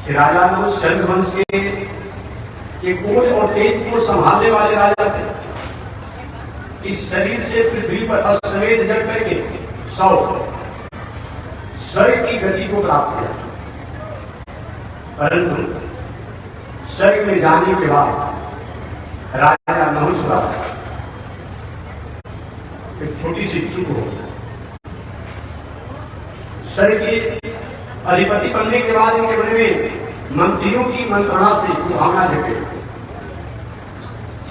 कि राजा नहुष चंद्रवंश के कोज और तेज को संभालने वाले राजा थे। इस शरीर से पृथ्वी पर अश्वमेध जग करके 100 स्वर्ग की गति को प्राप्त किया, परंतु स्वर्ग में जाने के बाद राजा नहुष का एक छोटी सी चूक हो गई। स्वर्ग के अधिपति बनने के बाद इनके बने हुए मंत्रियों की मंत्रणा से सुहावना जगे।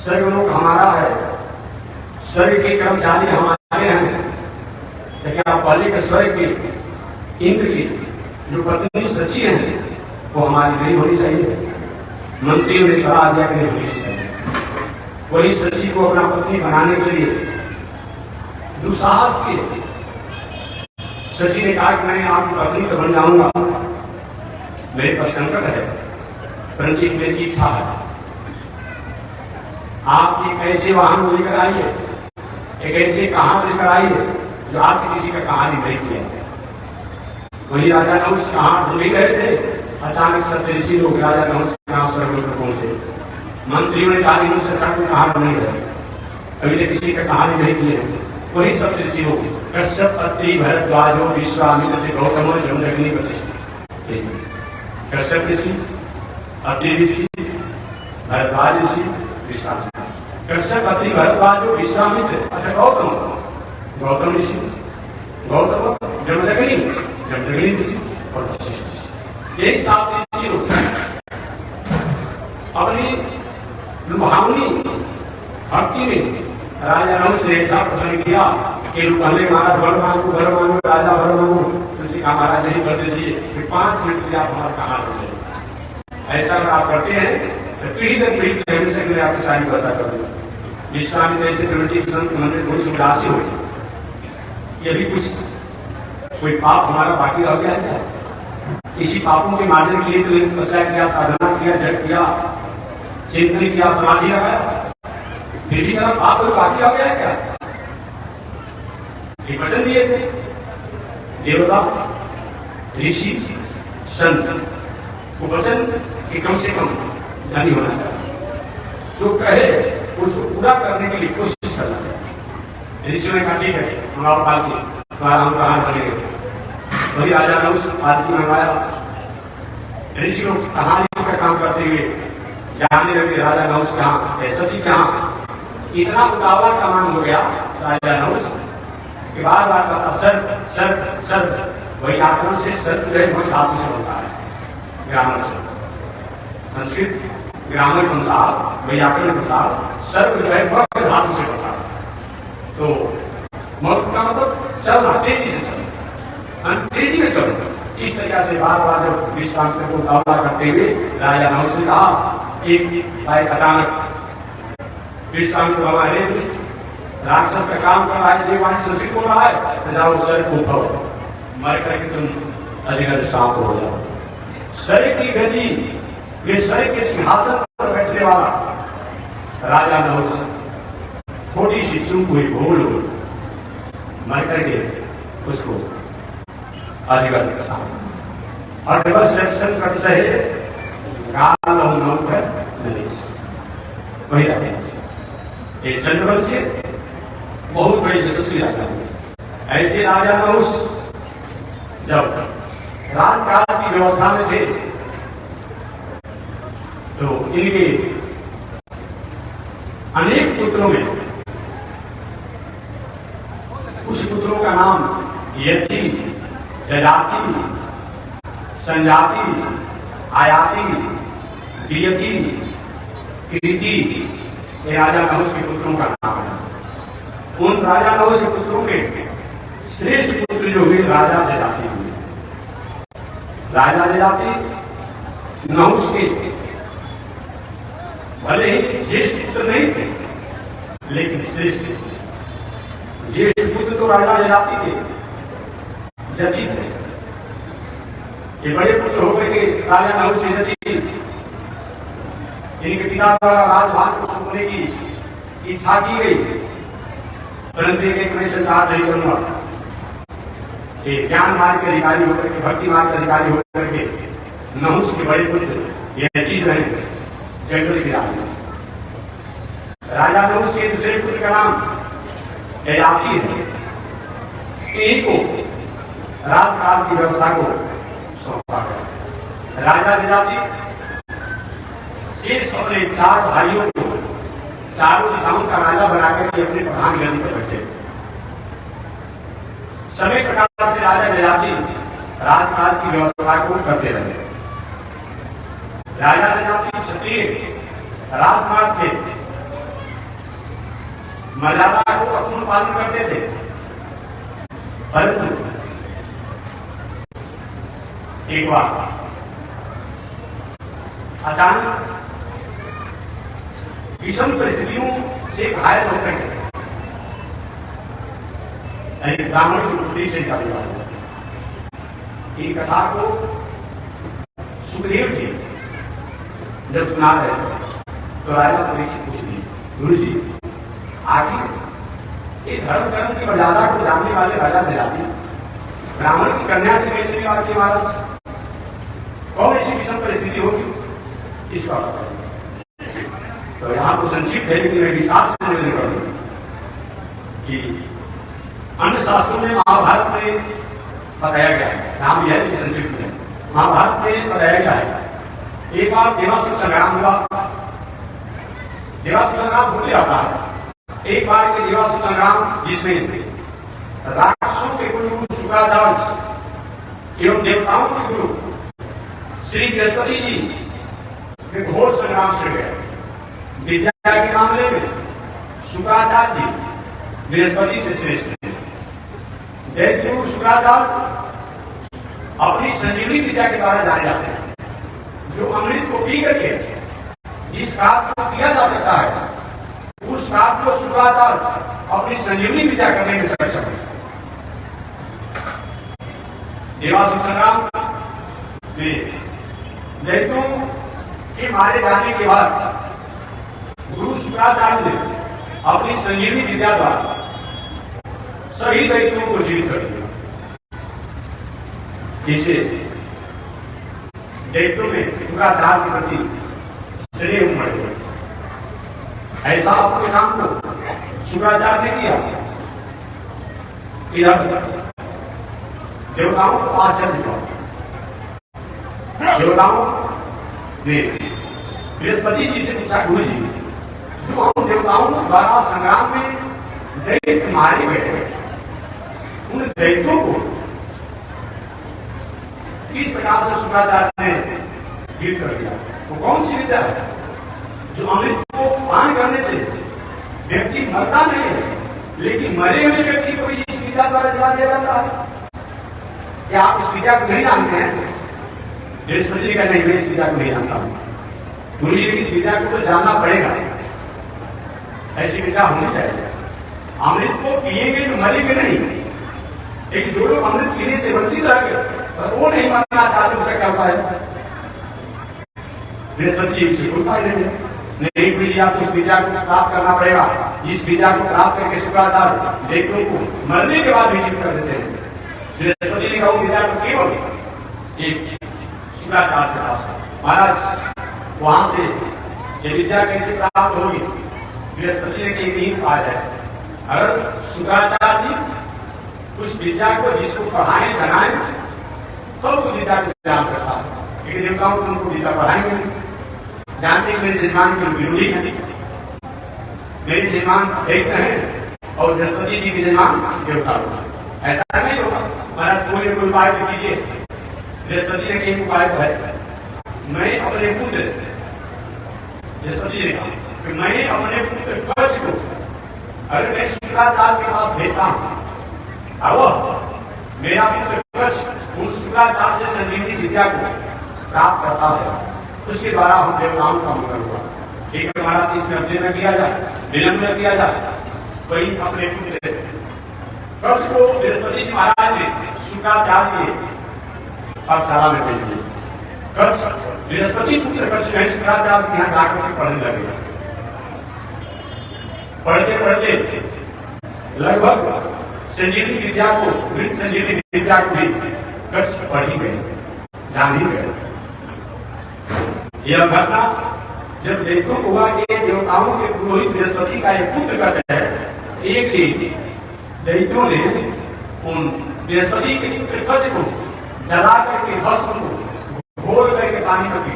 स्वर्गलोक हमारा है, स्वर्ग के कर्मचारी हमारे हैं, लेकिन आप पहले के स्वर्ग के इंद्र की जो पत्नी सची है वो हमारी नहीं होनी चाहिए। मंत्रियों ने सलाह दिया कि नहीं होनी चाहिए। वही सची को अपना पत्नी बनाने के लिए दुस्साहस किए। शशि ने कहा कि मैं आपकी पत्नी तो बन जाऊंगा, मेरे पास संकट है, परंतु मेरी इच्छा है, आप एक ऐसे वाहन लेकर आइए, एक ऐसे कहानी लेकर आइए जो आपने किसी का कहानी नहीं किया। वही राजा नहुष कहां ढूंढ रहे थे, अचानक सप्तऋषि लोग राजा नहुष कहां स्वर्गलोक में पहुंचे। मंत्रियों ने कहा इन्होंने कहां नहीं रहे, कभी ने किसी का कहानी नहीं किए। वही सप्तऋषि लोग कश्यप, अत्रि, भरद्वाजो, विश्वामित्र, गौतम, जमदग्नि, वशिष्ठ। कश्यप ऋषि, अत्रि ऋषि, भरद्वाज ऋषि, विश्वामित्र। कश्यप, अत्रि, भरद्वाजो, विश्वामित्र, अच्छा गौतम ऋषि, गौतम, जमदग्नि, जमदग्नि ऋषि और वशिष्ठ ऋषि। एक 7 ऋषि लोग अपनी लुभावनी भक्ति में राजा नहुष ने ऐसा प्रसंग किया कि पहले महाराज वर मांगो राजा वर मांगो, तुझे कहा महाराज नहीं कर दीजिए, 5 मिनट के आप हमारा कहा होते। ऐसा अगर आप करते हैं तो पीढ़ी दर पीढ़ी हमेशा के लिए आपकी सारी व्यवस्था कर दूंगा। विश्वामित्र ऐसे कमेटी संत मंदिर थोड़ी सी उदासी हो, ये भी कुछ कोई पाप हमारा बाकी रह गया है। इसी पापों के मार्जन के लिए तो तपस्या किया, साधना किया, जप किया, चिंतन किया, समाधि लगाया, फिर भी मेरा पाप कोई बाकी हो गया है क्या? एक वचन दिए थे देवता, ऋषि, संत वो वचन कि कम से कम धनी होना चाहिए, जो कहे उसको पूरा करने के लिए कोशिश करना चाहिए। ऋषि ने कहा ठीक है, हम आप पालकी तो हम कहां करेंगे। वही राजा ने उस पालकी मंगवाया। ऋषि लोग कहानी का काम करते हुए जाने लगे राजा नहुष कहां है, सची कहां। इतना उतावला का मन हो गया राजा नहुष कि बार बार कहता सर्व सर्व सर्व। वही आक्रमण से सर्व रहे वही धातु से होता है, ग्रामर से। संस्कृत ग्रामर के अनुसार, व्याकरण के अनुसार सर्व जो है वह धातु से होता है। तो मौत का मतलब चलना, तेजी से चलना, तेजी में चलना। इस तरीके से बार बार जब विश्वामित्र को उतावला करते हुए राजा नहुष ने कहा, एक अचानक विश्वामित्र बाबा रे दुष्ट राक्षस का काम कर रहा है, देवान संस्कृत हो रहा है, तो जाओ शरीर को उठाओ, मर करके तुम अधिक साफ हो जाओ। शरीर की गति, वे शरीर के सिंहासन पर बैठने वाला राजा नहुष थोड़ी सी चूक हुई, भूल हुई, मर करके उसको अधिक साफ और बस सेक्शन कर सहे काल नौ है वही रहते। ये चंद्रवंशी बहुत बड़े यशस्वी राजा थे। ऐसे राजा नहुष जब राजकाज की व्यवस्था में थे तो इनके अनेक पुत्रों में कुछ पुत्रों का नाम यति, जजाति, संजाति, आयाति, दियति, कृति, ये राजा नहुष के पुत्रों का नाम है। उन राजा नहुष के पुत्रों के श्रेष्ठ पुत्र जो हुए राजा जजाति हुए। राजा जजाति नहुष के भले ही ज्येष्ठ पुत्र नहीं थे, लेकिन श्रेष्ठ ज्येष्ठ पुत्र तो राजा जजाति के जति थे। ये बड़े पुत्र होकर के राजा नहुष से जति, इनके पिता का राजभार को सौंपने की इच्छा की गई, परंतु एक मैं स्वीकार नहीं करूंगा। ज्ञान मार्ग के अधिकारी होकर के, भक्ति मार्ग के अधिकारी होकर के नहुष के बड़े पुत्र यतीज रहे जंगल के राजा। राजा नहुष के दूसरे पुत्र का नाम ययाति है। इन्हीं को राजकाज की व्यवस्था को सौंपा गया। राजा ययाति शेष अपने 4 भाइयों को चारों दिशाओं का राजा बनाकर के अपने प्रधान गद्दी पर बैठे। सभी प्रकार से राजा ययाति राजकाज की व्यवस्था को करते रहे। राजा ययाति क्षत्रिय राजकुमार थे, मर्यादा को अक्षुण्ण पालन करते थे, परंतु एक बार अचानक विषम परिस्थितियों से घायल होकर ब्राह्मण की बुद्धि से निकाल हुआ। इन कथा को सुखदेव जी जब सुना रहे थे तो राजा परीक्षित पूछ ली, गुरु जी आखिर ये धर्म कर्म की मर्यादा को जानने वाले राजा ययाति ब्राह्मण की कन्या से कैसे विवाह किया महाराज? कौन ऐसी विषम परिस्थिति होगी इसका तो यहाँ तो संक्षिप्त है, लेकिन मैं विशाल से निवेदन कर दूं कि अन्य शास्त्रों में महाभारत में बताया गया है, नाम यह है कि संक्षिप्त है। महाभारत में बताया गया है एक बार देवासुर संग्राम हुआ। देवासुर संग्राम होते रहता है। एक बार के देवासुर संग्राम जिसमें राक्षसों के गुरु शुक्राचार्य एवं देवताओं के गुरु श्री बृहस्पति जी में घोर संग्राम छिड़ गया। विद्या के मामले में शुक्राचार्य जी बृहस्पति से श्रेष्ठ थे। दैत्य शुक्राचार्य अपनी संजीवनी विद्या के द्वारा जाने जाते हैं, जो अमृत को पी करके जिस कार्य को किया जा सकता है उस कार्य को शुक्राचार्य अपनी संजीवनी विद्या करने में सक्षम है। देवासुर संग्राम में दैत्यों के मारे जाने के बाद गुरु शुक्राचार्य ने अपनी संजीवनी विद्या द्वारा सभी दैत्यों को जीवित कर दिया। इसे दैत्यों में शुक्राचार्य के प्रति स्नेह उमड़ गया। ऐसा अपने काम को शुक्राचार्य ने किया। इधर देवताओं को आश्चर्य हुआ। देवताओं ने बृहस्पति जी से पूछा, गुरु जी जो हम देवताओं द्वारा संग्राम में दैत्य मारे गए उन दैत्यों को किस प्रकार से शुक्राचार्य ने जीवित कर दिया? वो कौन सी विद्या है जो अमृत को पान करने से व्यक्ति मरता नहीं है, लेकिन मरे हुए व्यक्ति को इस विद्या द्वारा जला दिया जाता है? क्या आप इस विद्या को नहीं जानते हैं? बृहस्पति जी का नहीं, मैं इस विद्या को नहीं जानता हूं। गुरु जी इस विद्या को तो जानना पड़ेगा। ऐसी विद्या होनी चाहिए। अमृत को पिएंगे तो मरेंगे नहीं, लेकिन जो लोग अमृत पीने से वंचित रह गए और वो नहीं मरना चाहते, उसका क्या उपाय? बृहस्पति जी से कोई उपाय नहीं गुरु जी आपको इस विद्या को प्राप्त करना पड़ेगा। इस विद्या को प्राप्त करके शुक्राचार्य दैत्यों को मरने के बाद भी जीवित कर देते हैं। बृहस्पति जी का वो विद्या को केवल एक शुक्राचार्य के पास महाराज, वहां से ये विद्या कैसे प्राप्त होगी? बृहस्पति ने एक नींद पाया है। अगर शुक्राचार्य जी उस विद्या को जिसको पढ़ाएं जनाएं तो वो विद्या को जान सकता है, लेकिन देवताओं को उनको विद्या पढ़ाएंगे नहीं। जानते हैं मेरे जजमान के विरोधी है, मेरे जजमान दैत्य हैं और बृहस्पति जी के जजमान देवता होगा। ऐसा नहीं होगा। महाराज कोई उपाय तो कीजिए। बृहस्पति ने एक उपाय तो है, मैं अपने पुत्र बृहस्पति जी ने कहा कि मैं अपने पुत्र कवच को अगर मैं शुक्राचार्य के पास भेजता हूं, अब मेरा पुत्र कवच उन शुक्राचार्य से संजीवनी विद्या को प्राप्त करता है, उसके द्वारा हम देवताओं का मंगल हुआ। ठीक है महाराज, इसमें अर्चना किया जाए, विलंब किया जाए। वही अपने पुत्र कवच को बृहस्पति जी महाराज ने शुक्राचार्य के पाठशाला में भेज दिया। कवच बृहस्पति पुत्र कवच में शुक्राचार्य के यहाँ जाकर के पढ़ने लगे। पढ़ते पढ़ते लगभग संजीवनी विद्या को, मृत संजीवनी विद्या को भी कवच पढ़ ही गए, जान ही गए। यह घटना जब दैत्यों को हुआ कि देवताओं के पुरोहित बृहस्पति का एक पुत्र कच है, एक दिन दैत्यों ने उन बृहस्पति के पुत्र कच को जला करके भस्म को घोल करके पानी में पी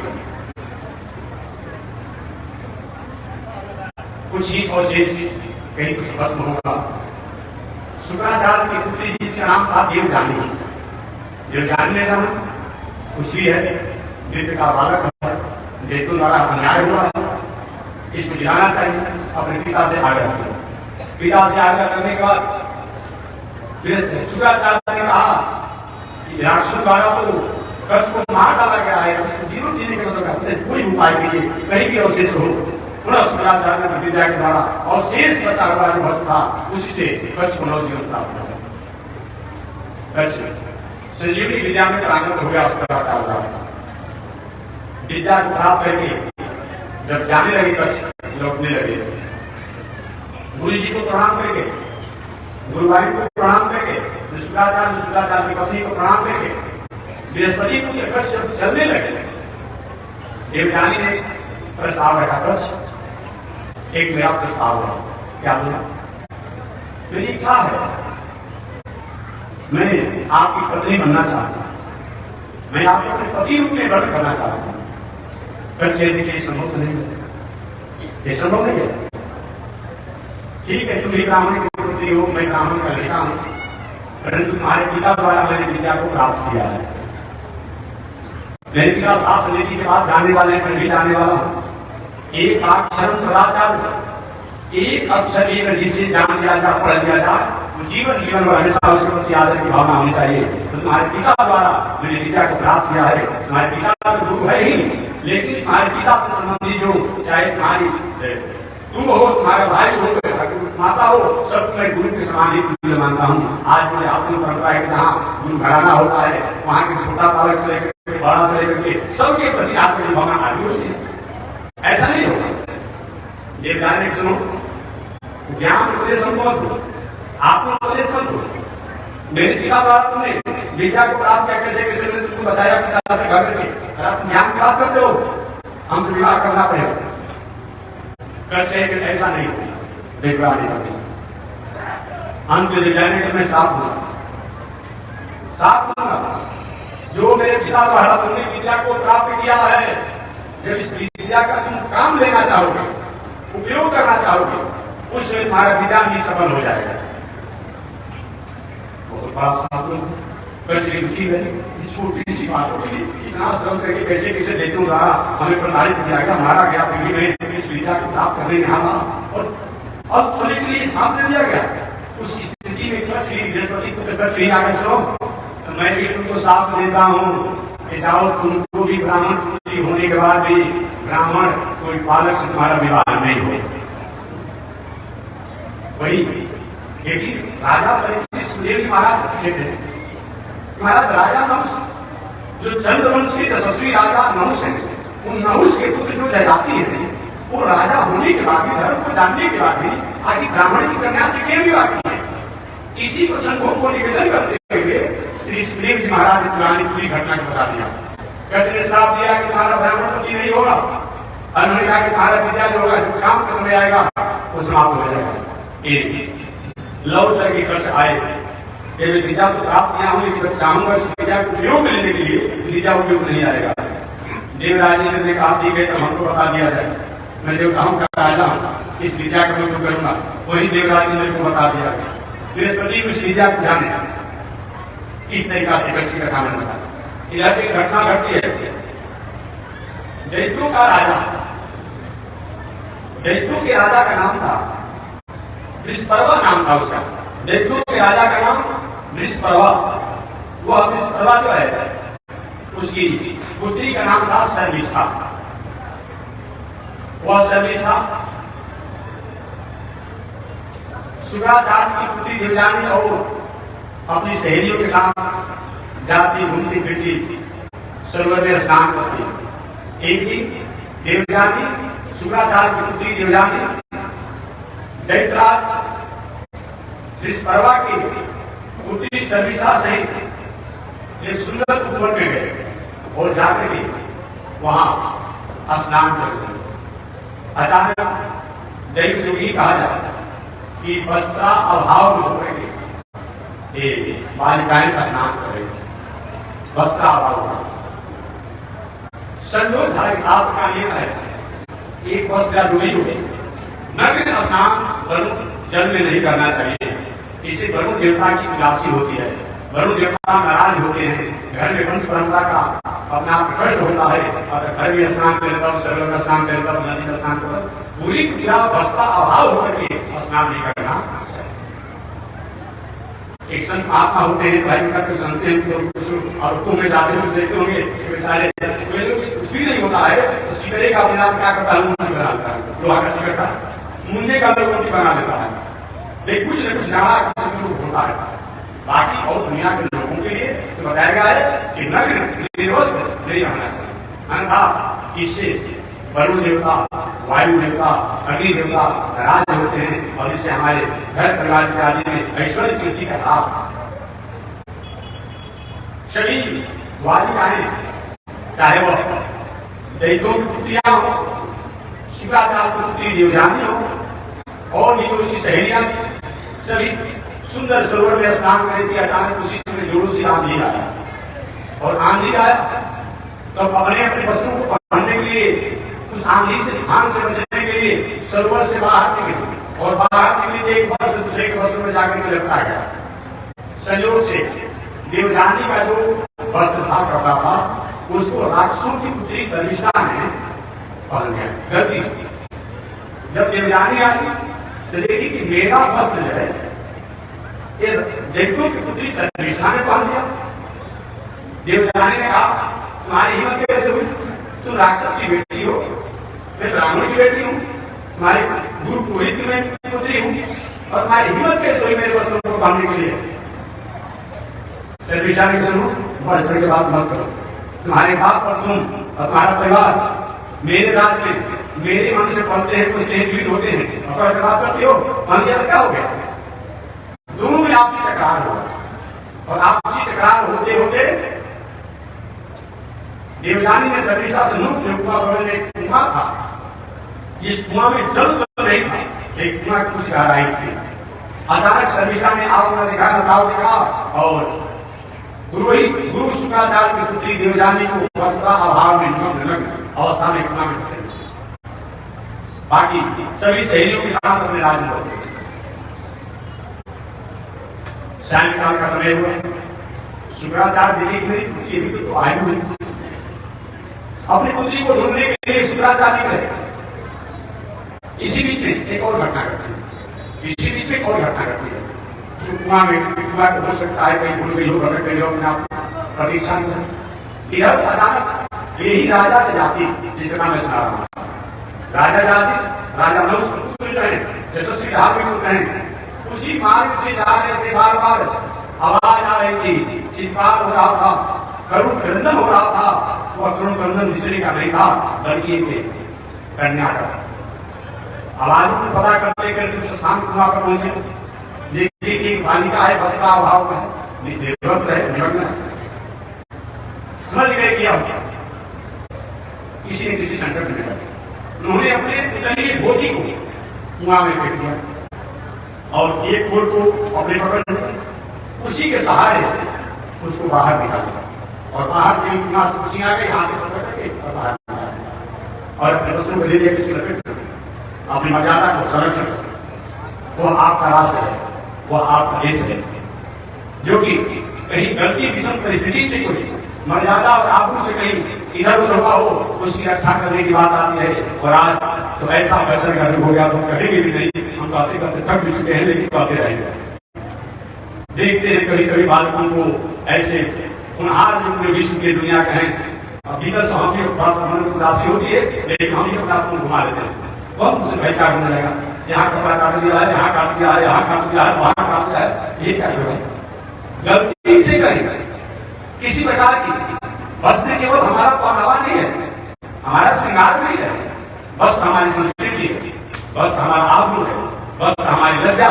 कुछ ही अवशेष कहीं कुछ भस्म होगा। शुक्राचार्य की पुत्री जिसका नाम था देवजानी। देवजानी ने जाना कुछ भी है, दिव्य का बालक है, दैत्यों द्वारा अन्याय हुआ है, इसको जिलाना चाहिए। अपने पिता से आग्रह किया। पिता से आग्रह करने के बाद शुक्राचार्य ने कहा कि राक्षसों द्वारा तो कच्छ को मार डाला गया है, उसको जीवन जीने के मतलब कोई उपाय कीजिए, कहीं भी अवशेष हो। पुनः शुक्राचार्य ने प्रतिज्ञा के द्वारा अवशेष बचा हुआ जो भस्म था उसी से कच्छ को नवजीवन प्राप्त हुआ। कच्छ संजीवनी विद्या में प्रांगत हो गया। शुक्राचार्य विद्या को प्राप्त करके जब जाने लगे कच्छ लौटने लगे, गुरु जी को प्रणाम करके, गुरुभाई को प्रणाम करके, शुक्राचार्य की पत्नी को प्रणाम करके बृहस्पति को कच्छ जब चलने लगे, देवजानी ने प्रस्ताव रखा। कच्छ एक मेरा प्रस्ताव है। क्या बोला? मेरी इच्छा है, मैं आपकी पत्नी बनना चाहता हूं, मैं आपको अपने पति रूप में ग्रहण करना चाहता हूं। कच्छ कहते कि संभव नहीं है, ये संभव नहीं है। ठीक है, तुम भी ब्राह्मण की पुत्री हो, मैं ब्राह्मण का लड़का हूं, परंतु तुम्हारे पिता द्वारा मैंने विद्या को प्राप्त किया है। मेरे पिता सात नीति के बाद जाने वाले हैं, मैं भी जाने वाला हूं। एक अक्षर सदाचार, एक अक्षर एक जिसे जान लिया जाए, पढ़ लिया जाए, तो जीवन जीवन और हमेशा उसके प्रति आदर की भावना होनी चाहिए। तो तुम्हारे पिता द्वारा मैंने विद्या को प्राप्त किया है। तुम्हारे पिता तो गुरु है ही, लेकिन तुम्हारे पिता से संबंधी जो चाहे तुम्हारी तुम हो, तुम्हारा भाई हो, माता हो, सब मैं गुरु के समान ही तुल्य मानता हूँ। आज मुझे आत्म परंपरा है कि जहाँ गुरु घराना होता है वहां के छोटा बालक से लेकर बड़ा से लेकर के सबके प्रति आत्म की भावना आगे होती है। ऐसा नहीं होगा। देवजानी सुनो, ज्ञान उपदेश संभव, आत्मोपदेश दो। मेरे पिता द्वारा तुमने विद्या को प्राप्त किया, कैसे कैसे मैंने तुमको बताया पिता से घर करके, आप ज्ञान प्राप्त करते हो, हमसे विवाह करना पड़ेगा। कैसे ऐसा नहीं होगा। अंत देवजानी का मैं साथ दूंगा। जो मेरे पिता द्वारा तुमने विद्या को प्राप्त किया है, जब इस विद्या का तुम काम लेना चाहोगे, उपयोग करना चाहोगे, उसमें तुम्हारा विद्या भी सफल हो जाएगा। बहुत बड़ा साधु छोटी सी बात होगी, इतना श्रम करके कैसे कैसे देशों द्वारा हमें प्रताड़ित किया गया, मारा गया, पीढ़ी में इस विद्या को प्राप्त करने में आना और अब सोने के लिए सांस दे दिया गया। उस स्थिति में बृहस्पति को आगे सुनो, तो मैं भी तुमको साथ देता हूँ कि जाओ, तुमको भी ब्राह्मण पुत्री होने के बाद भी ब्राह्मण कोई बालक से तुम्हारा विवाह नहीं हो। वही राजा परीक्षित सुदेव जी महाराज से पूछे थे, महाराज राजा नहुष जो चंद्रवंश के यशस्वी राजा नहुष है, उन नहुष के पुत्र जो जयजाति है, वो राजा होने के बाद भी, धर्म को जानने के बाद भी आखिर ब्राह्मण की कन्या से क्यों विवाह की है? इसी प्रसंगों को निवेदन करते हुए श्री सुदेव जी महाराज ने पुरानी पूरी घटना को बता दिया। कच्छ ने श्राप दिया कि तुम्हारा ब्राह्मण पति नहीं होगा, और उन्होंने कहा कि तुम्हारा विद्या जो होगा, जो काम का समय आएगा वो समाप्त हो जाएगा। लौट करके कच्छ आए, विद्या तो प्राप्त किया हूं, लेकिन जब चाहूंगा इस विद्या को उपयोग लेने के लिए, विद्या उपयोग नहीं आएगा। देवराज ने कहा ठीक है, तो हमको बता दिया जाए, मैं देवताओं का राजा हूं, इस विद्या का उपयोग करूंगा। वही देवराज ने को बता दिया। बृहस्पति उस विद्या को जाने इस तरीका से कच्छ की कथा में बता। इधर एक घटना घटती है। दैत्यों का राजा, दैत्यों के राजा का नाम था वृषपर्वा, नाम था उसका। दैत्यों के राजा का नाम वृषपर्वा। वह वृषपर्वा जो है, उसकी पुत्री का नाम था शर्मिष्ठा। वह शर्मिष्ठा शुक्राचार्य की पुत्री देवजानी और अपनी सहेलियों के साथ जाती, घूमती फिरती, सरोवर में स्नान करती। एक दिन देवजानी, शुक्राचार्य की पुत्री देवजानी दैत्यराज वृषपर्वा की पुत्री शर्मिष्ठा सहित एक सुंदर उपवन में गए और जाकर के वहां स्नान करते हैं। अचानक दैव योगी कहा जाता है कि वस्त्रा अभाव में होकर के ये बालिकाएं स्नान कर रही थी, वस्त्रा अभाव। संयोग था कि शास्त्र का नियम है एक वस्त्र जो नहीं होगी नग्न स्नान वरुण जल में नहीं करना चाहिए। इससे वरुण देवता की उदासी होती है, वरुण देवता नाराज होते हैं, घर में वंश परंपरा का अपना कष्ट होता है। और घर में स्नान करता हूँ, सरोवर का स्नान करता हूँ, नदी का स्नान करता हूँ, पूरी क्रिया वस्त्र अभाव होकर के स्नान नहीं करना चाहिए। एक संत महात्मा होते हैं, भाई का कुछ सुनते हैं तो और कुएं में जाते हुए देखते होंगे बेचारे कुछ भी नहीं होता है तो सिकरे का अपने आप क्या करता है, मुंह बनाता है, लोहा का सिकर था मुंडे का रोटी बना लेता है, लेकिन कुछ न कुछ नारा कुछ न कुछ होता है। बाकी और दुनिया के लोगों के लिए तो बताया गया है कि नग्न निर्वस्त्र नहीं रहना चाहिए। अन्यथा इससे वरुण देवता, वायु देवता, अग्नि देवता नाराज होते हैं और इससे हमारे घर परिवार के आदि में ऐश्वर्य वृद्धि का ह्रास। शरीर बालिकाएं चाहे वह दैत्यों की पुत्रियां हो, शुक्राचार्य की पुत्री देवयानी हो और नहीं उसकी सहेलियां सभी सुंदर सरोवर में स्नान कर रही थी। अचानक उसी समय जोरों से आंधी आया और आंधी आया तो अपने अपने वस्त्रों को पहनने के लिए उस आंधी से तूफान से बचने के लिए सरोवर से बाहर निकले और बाहर निकले एक वस्त्र दूसरे के वस्त्र में जाकर के लपटा गया। संयोग से देवयानी का जो वस्त्र था, कपड़ा था, उसको राक्षसों की पुत्री शर्मिष्ठा ने पहन गया गलती से। जब देवयानी आई तो देखी कि मेरा वस्त्र जो है ये दैत्यों की पुत्री शर्मिष्ठा ने पहन दिया। देवयानी ने कहा तुम्हारी हिम्मत कैसे हुई, तुम राक्षस की बेटी हो, मैं ब्राह्मण की बेटी हूँ, तुम्हारे गुरु पुरोहित की मैं पुत्री हूँ और तुम्हारी हिम्मत कैसे हुई मेरे वस्त्रों को बांधने के लिए। शर्मिष्ठा ने सुनो बढ़ चढ़ के बात मत करो, तुम्हारे बाप और तुम और तुम्हारा परिवार मेरे राज में मेरे मन से पलते हैं, कुछ नहीं जीवित होते हैं और टकराव करते हो, मान लिया क्या हो गया। दोनों में आपसी टकरार होगा और आपसी टकरार होते होते देवयानी ने शर्मिष्ठा से मुक्त कुआं बगल में एक कुआं था, इस कुआं में जल तो नहीं था लेकिन कुआं की कुछ गहराई थी। अचानक शर्मिष्ठा ने आग में देखा, बताओ देखा और गुरु शुक्राचार्य की पुत्री देवयानी को वस्त्र अभाव में नग्न अवस्था में कुआं में पड़े। बाकी सभी सहेलियों के साथ अपने राज में होते। सायंकाल का समय हुआ, शुक्राचार्य देखे कि मेरी पुत्री अभी तो आयु हुई। अपनी पुत्री को ढूंढने के लिए शुक्राचार्य निकले। इसी बीच में एक और घटना घटती है, इसी बीच में एक और घटना घटती है। कुआं में कुआं हो सकता है कहीं भूल गई हो, भटक गई हो, अपना प्रतीक्षा नहीं सकती। इधर अचानक यही राजा जाति जिसका नाम मैं सुना रहा हूं, राजा जाति राजा नहुष यशस्वी धार्मिक हैं, उसी मार्ग से जा रहे थे। बार बार आवाज आ रही थी, चित्कार हो रहा था, करुण क्रंदन हो रहा था। वह करुण क्रंदन दूसरे का नहीं था बल्कि ये कन्या का। आवाज को पता करते करते उस स्थान कुआं पर पहुंचे, देखिए कि बालिका है, वस्त्र अभाव में निर्वस्त्र है, निमग्न है। समझ गए किया किसी न किसी संकट में उन्होंने अपने पितली धोती को कुआं में फेंक दिया और एक गोल को अपने पकड़ लिया, उसी के सहारे उसको बाहर निकाला और बाहर के कुआं से कुछ आ गई, हाथ में पकड़ करके और बाहर निकाला और अपने वस्त्रों को ले लिया, किसी लपेट अपनी मर्यादा को संरक्षण कर। वो आपका राष्ट्र है, वह आपका देश है, जो कि कहीं गलती विषम परिस्थिति से कुछ मर्यादा और आबरू से कहीं इधर उधर हुआ हो, उसकी रक्षा करने की बात आती है। और आज तो ऐसा फैशन का हो गया तो कहेंगे भी नहीं, हम बातें करते थक भी चुके हैं लेकिन बातें रहेंगे। देखते हैं कभी कभी बालकों को ऐसे होनहार जो पूरे विश्व की दुनिया के हैं, भीतर से हमसे थोड़ा सा मन उदासी होती है लेकिन हम ही अपने आप को घुमा लेते हैं। वह मुझसे पैसा होने लगेगा, यहाँ कपड़ा काट दिया है, यहाँ काट दिया है, यहाँ काट दिया है, वहां काट दिया है, ये क्या है गलती से करेगा किसी प्रकार की। वस्त्र केवल हमारा पहनावा नहीं है, हमारा श्रृंगार नहीं है, वस्त्र हमारी संस्कृति है, वस्त्र हमारा आबरू है, वस्त्र हमारी लज्जा,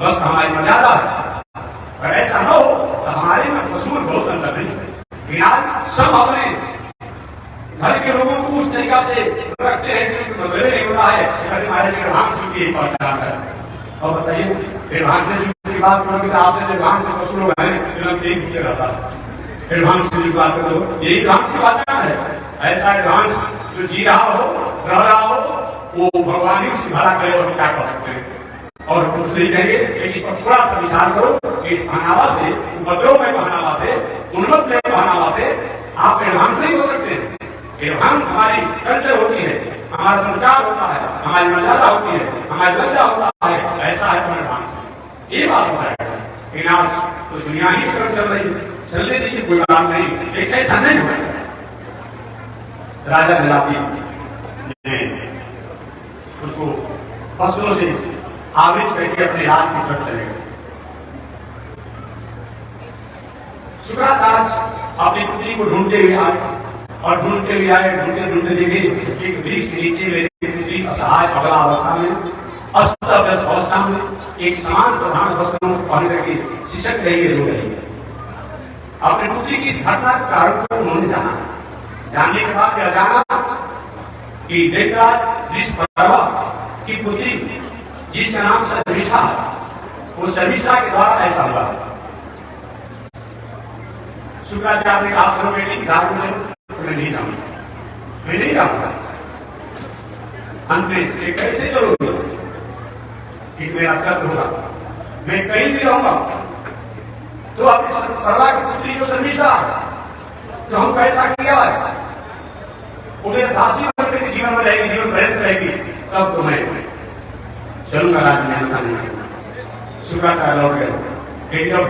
वस्त्र हमारी मर्यादा है। और ऐसा न हो तो हमारे में कसूर बहुत अंतर नहीं है। सब अपने घर के लोगों को उस तरीका से रखते हैं कि बदले नहीं होता है। अरे महाराज विभाग से की पहचान है। और बताइए विभाग से जो बात करोगे तो आपसे जो विभाग से पशु लोग हैं एक ही रहता है। विभाग से जो बात करो यही विभाग की पहचान है। ऐसा विभाग जो जी रहा हो रह रहा हो वो भगवान ही उसे भला करे और क्या कर सकते हैं। और कुछ नहीं कहेंगे लेकिन इस पर थोड़ा सा विचार करो कि इस पहनावा से उपद्रव में पहनावा से उन्नत में पहनावा से आप एडवांस नहीं हो सकते। एडवांस हमारी कल्चर होती है, हमारा संचार होता है, हमारी मर्यादा होती है, हमारी लज्जा होता है। ऐसा है समय एडवांस ये बात होता है। लेकिन आज तो दुनिया ही की तरफ चल रही है, चलने दीजिए कोई बात नहीं, लेकिन ऐसा नहीं होगा। राजा जलाती ने उसको फसलों से आवृत करके अपने राज की तरफ चले गए। शुक्राचार्य अपनी पुत्री को ढूंढते हुए आए और ढूंढते हुए आए, ढूंढते ढूंढते देखे एक वृक्ष के नीचे मेरी पुत्री असहाय अबला अवस्था में, अस्त व्यस्त अवस्था में एक समान साधारण वस्त्रों को पहन करके शिशक रही है, रो रही है। अपनी पुत्री की इस घटना के कारण को उन्होंने जाना। जानने के बाद यह जाना कि देवराज ऋषपर्वा की पुत्री जिसका नाम शर्मिष्ठा है, वो शर्मिष्ठा के द्वारा ऐसा हुआ। शुक्राचार्य ने आप सब बेटी मैं नहीं जाऊंगा, मैं नहीं जाऊंगा। अंत में कैसे जरूर कि मेरा शब्द होगा, मैं कहीं भी रहूंगा तो अपनी सर्वा की पुत्री जो शर्मिष्ठा तो हम कैसा किया है वो मेरे दासी बनकर के जीवन में रहेगी, जीवन पर्यंत रहेगी, तब तो मैं चलूंगा राज्य में। अन्यथा नहीं। शुक्राचार्य लौट गए। लेकिन जब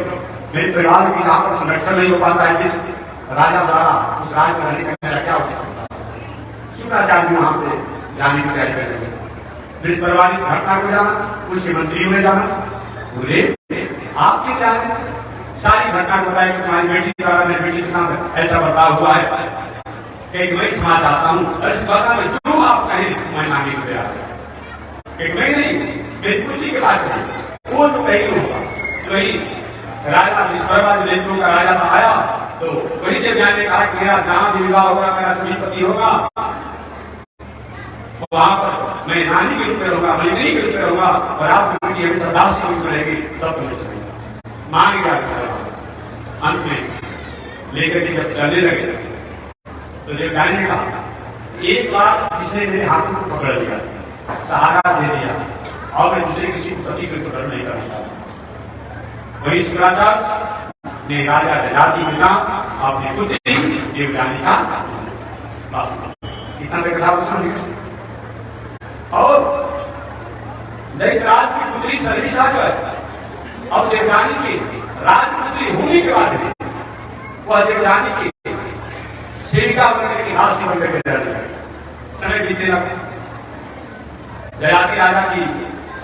मेरे परिवार की यहाँ पर संरक्षण नहीं हो पाता है जिस राजा द्वारा उस राज्य में रहने का मेरा क्या आवश्यकता। शुक्राचार्य जी वहां से जाने की तैयारी कर रहे हैं। जिस परिवार इस घटना को जाना, उसके मंत्रियों ने जाना, बोले आपकी क्या है सारी घटना को बताया कि तुम्हारी बेटी द्वारा मेरी बेटी के साथ ऐसा बर्ताव हुआ है। एक मैं क्षमा चाहता हूँ, इस बात में जो आप कहें मैं मांगने को तैयार। एक मैं नहीं, मेरी पुत्री के पास है, वो तो कहीं होगा। तो ही राजा ऋषपर्वा जो देवताओं का राजा था आया तो वही देवयानी ने कहा कि मेरा जहां भी विवाह होगा, मेरा तुम्ही पति होगा, वहां पर मैं रानी के रूप में रहूंगा, मलिनी के रूप में रहूंगा और आपकी बेटी हमें सदासी के रूप में रहेगी। तब तुम्हें चलेगा मान गया। अंत में लेकर के जब चलने लगे तो देवयानी ने कहा एक बार जिसने मेरे हाथों को पकड़ लिया, सहारा दे दिया और मैं दूसरे किसी को पति को पकड़ नहीं करना चाहता। वही शुक्राचार्य ने राजा जजाति के साथ अपनी पुत्री देवयानी का इतना कथा को समझ। और दैत्यराज की पुत्री शर्मिष्ठा जो है अब देवयानी की राजपुत्री होने के बाद वह देवयानी की सेविका बनकर के दासी बनकर के समय बीतने लगा। जयाति राजा की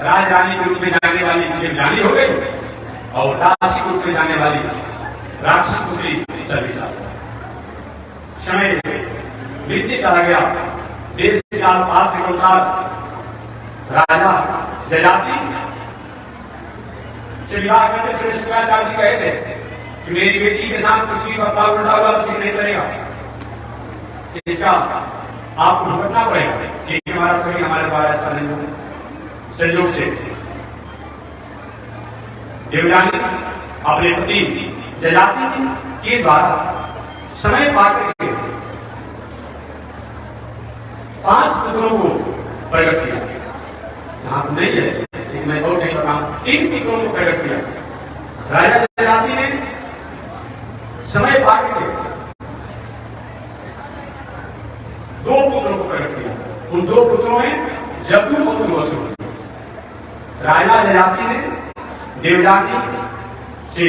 राजरानी के रूप में जाने वाली देवयानी हो गई और दासी के रूप में जाने वाली राक्षस पुत्री शर्मिष्ठा। समय बीतते चला गया। देश काल पात्र के अनुसार राजा जयाति से विवाह करते समय शुक्राचार्य जी कहे थे कि मेरी बेटी के साथ किसी बर्ताव उल्टा हुआ तो ठीक नहीं करेगा, इसका आपको भुगतना पड़ेगा। क्योंकि हमारा कभी हमारे द्वारा ऐसा नहीं होगा। संयोग से देवयानी अपने पति जयाति के द्वारा समय पाकर के 5 पुत्रों को प्रकट किया। यहां तो नहीं है लेकिन मैं और नहीं बताऊं, 3 पुत्रों को प्रकट किया। राजा जयाति ने समय पाकर के 2 पुत्रों को प्रकट किया। उन 2 पुत्रों में जदू और तुलवसु। राजा जयाति ने देवयानी से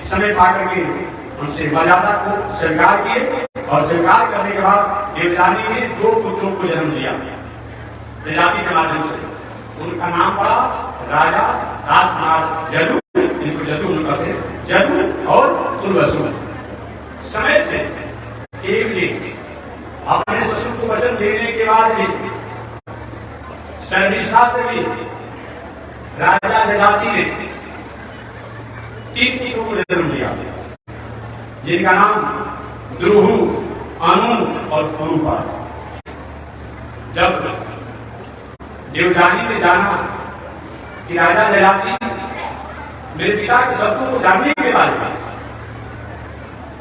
समय पाकर के उनसे मर्यादा को स्वीकार किए और स्वीकार करने के बाद देवयानी ने 2 पुत्रों को जन्म दिया जयाति के माध्यम से। उनका नाम पड़ा राजा राजकुमार जदू, इनको जदू कहते हैं, जदू और तुलवसु। समय से केवल अपने ससुर को वचन देने के बाद भी शर्मिष्ठा से भी राजा जयाति ने 3 पुत्रों को जन्म दिया जिनका नाम द्रुहु, अनु और पुरु पर। जब देवजानी में जाना कि राजा जयाति मेरे पिता के शब्दों को जानने के बाद में,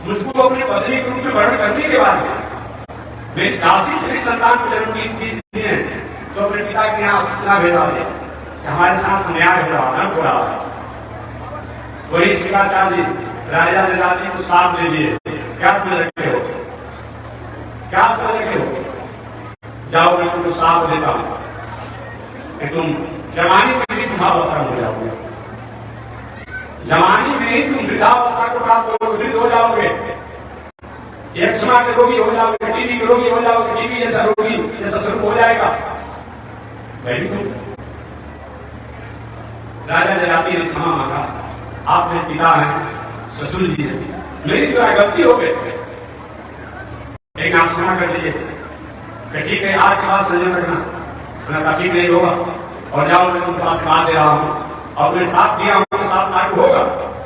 मुझको अपनी पत्नी के रूप में वर्णन करने के बाद में, मेरी दासी से भी संतान को जन्म दी है, तो अपने पिता के यहाँ सूचना भेजा है कि हमारे साथ न्याय हो रहा है, हो रहा है। वही शिवाचार्य राजा जयाति को साथ ले लिए। क्या समझ रखे हो? क्या समझ रखे हो? जाओ मैं तुमको साथ देता हूं कि तुम जवानी में भी वृद्धावस्था हो जाओगे, जवानी में ही तुम वृद्धावस्था को प्राप्त करोगे, वृद्ध हो जाओगे, यक्षमा के रोगी हो जाओगे, टीबी के रोगी हो जाओगे, टीबी जैसा रोगी जैसा स्वरूप हो जाएगा। वही तुम राजा जयाति ने क्षमा मांगा, आप मेरे पिता हैं, ससुर जी है, मेरी जो है गलती हो गई, लेकिन आप क्षमा कर दीजिए। ठीक है, आज के बाद संजय रखना, मैंने ठीक नहीं होगा, और जाओ मैं तुमके पास बात दे रहा हूँ और मैं साथ दिया हूँ तो साथ लागू होगा,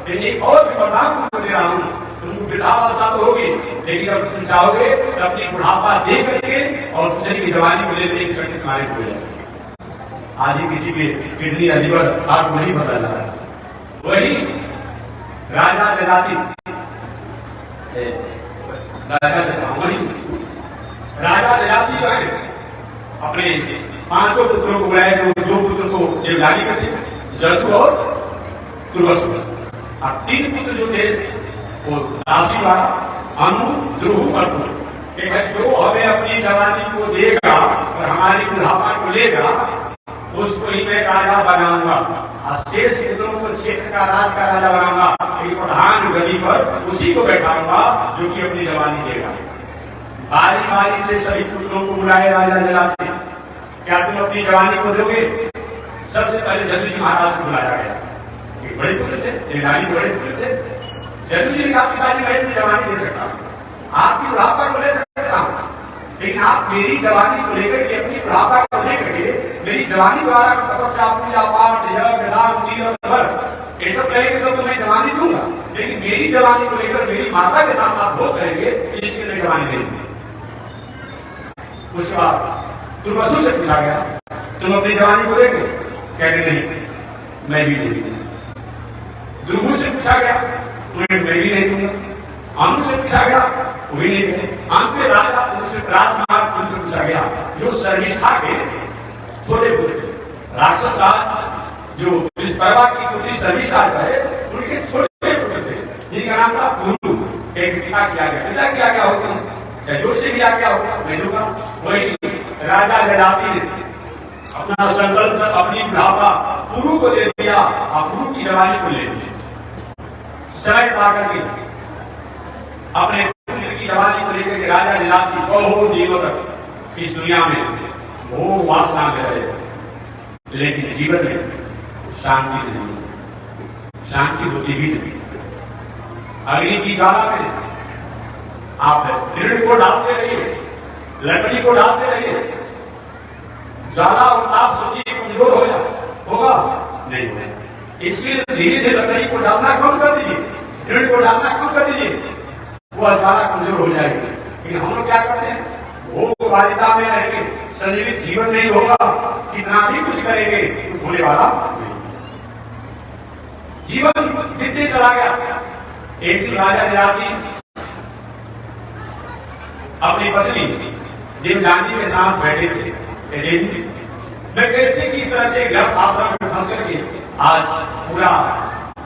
लेकिन एक और भी वरदान तुमको दे रहा हूँ, तुमको वृद्धावस्था तो होगी, लेकिन जब तुम चाहोगे तो अपनी बुढ़ापा दे करके और दूसरे की जवानी को लेकर एक शक्ति तुम्हारे हो जाएगी। आज ही किसी के किडनी या लिवर आपको नहीं पता चला है। वही राजा जयाति राजा जयाति जो है अपने 500 पुत्रों को बुलाए, जो 2 पुत्र तो देवजानी के थे, जरतु और तुर्वसु, और 3 पुत्र जो थे वो राशि वाला, अनु, ध्रुव और पुर। जो हमें अपनी जवानी को देगा और हमारी बुढ़ापा को लेगा, उसको ही मैं राजा बनाऊंगा, और शेष पुत्रों को क्षेत्र का राज का राजा बनाऊंगा, प्रधान गदी पर उसी को बैठाऊंगा जो कि अपनी जवानी देगा। बारी बारी से सभी पुत्रों को बुलाए राजा जयाति, क्या तुम अपनी जवानी को दोगे? सबसे पहले जदू जी महाराज को बुलाया गया, एक बड़े पुत्र थे, देवजानी के बड़े पुत्र थे। जदू जी ने कहा, पिताजी मैं अपनी जवानी दे सकता हूँ, आपकी बुढ़ापा को ले सकता हूँ, लेकिन आप मेरी जवानी को लेकर के, अपनी बुढ़ापा को लेकर के, मेरी जवानी द्वारा तपस्या, पूजा पाठ, यज्ञ, दान, तीर्थ, ये सब करेंगे तो मैं जवानी दूंगा, लेकिन मेरी जवानी को लेकर मेरी माता के साथ आप भोग करेंगे, इसके लिए जवानी देंगे। उसके बाद तुर्वसु से पूछा गया, तुम अपनी जवानी को देंगे? कहते नहीं, मैं भी नहीं दूंगा। ध्रुव से पूछा गया, मैं भी नहीं दूंगा। अनु से पूछा गया, वो भी नहीं कहे। अंत में राजा उनसे राजकुमार उनसे पूछा गया, जो शर्मिष्ठा के छोटे पुत्र, राक्षस राज जो विस्परवा की पुत्री शर्मिष्ठा है, उनके छोटे पुत्र थे, जिनका नाम था पुरु। एक पिता किया गया, पिता किया गया होगा, जो से भी आ गया होगा, मैं दूंगा। वही राजा जयाति ने अपना संकल्प, अपनी बुढ़ापा पुरु को दे दिया, और पुरु की जवानी को ले लिया। समय पाकर के अपने पुत्र की जवानी को लेकर के राजा जयाति बहुत दिनों तक इस दुनिया में वो वासना से रहे, लेकिन जीवन में शांति नहीं, शांति होती भी नहीं। अग्नि की ज्वाला में आप दृढ़ को डालते रहिए, लकड़ी को डालते रहिए, ज्वाला और ताप सोचिए कमजोर हो जाए, होगा नहीं होगा। इसलिए धीरे धीरे लकड़ी को डालना कम कर दीजिए, दृढ़ को डालना कम कर दीजिए, वो ज्वाला कमजोर हो जाएगी। लेकिन हम लोग क्या करते हैं, वो बालिका में रहेंगे, संजीवित जीवन नहीं होगा, कितना भी कुछ करेंगे कुछ होने वाला नहीं। जीवन बीतते चला गया। एक दिन राजा जयाति अपनी पत्नी देवजानी के साथ बैठे थे, मैं कैसे किस तरह से गर्भ आश्रम में फंस करके आज पूरा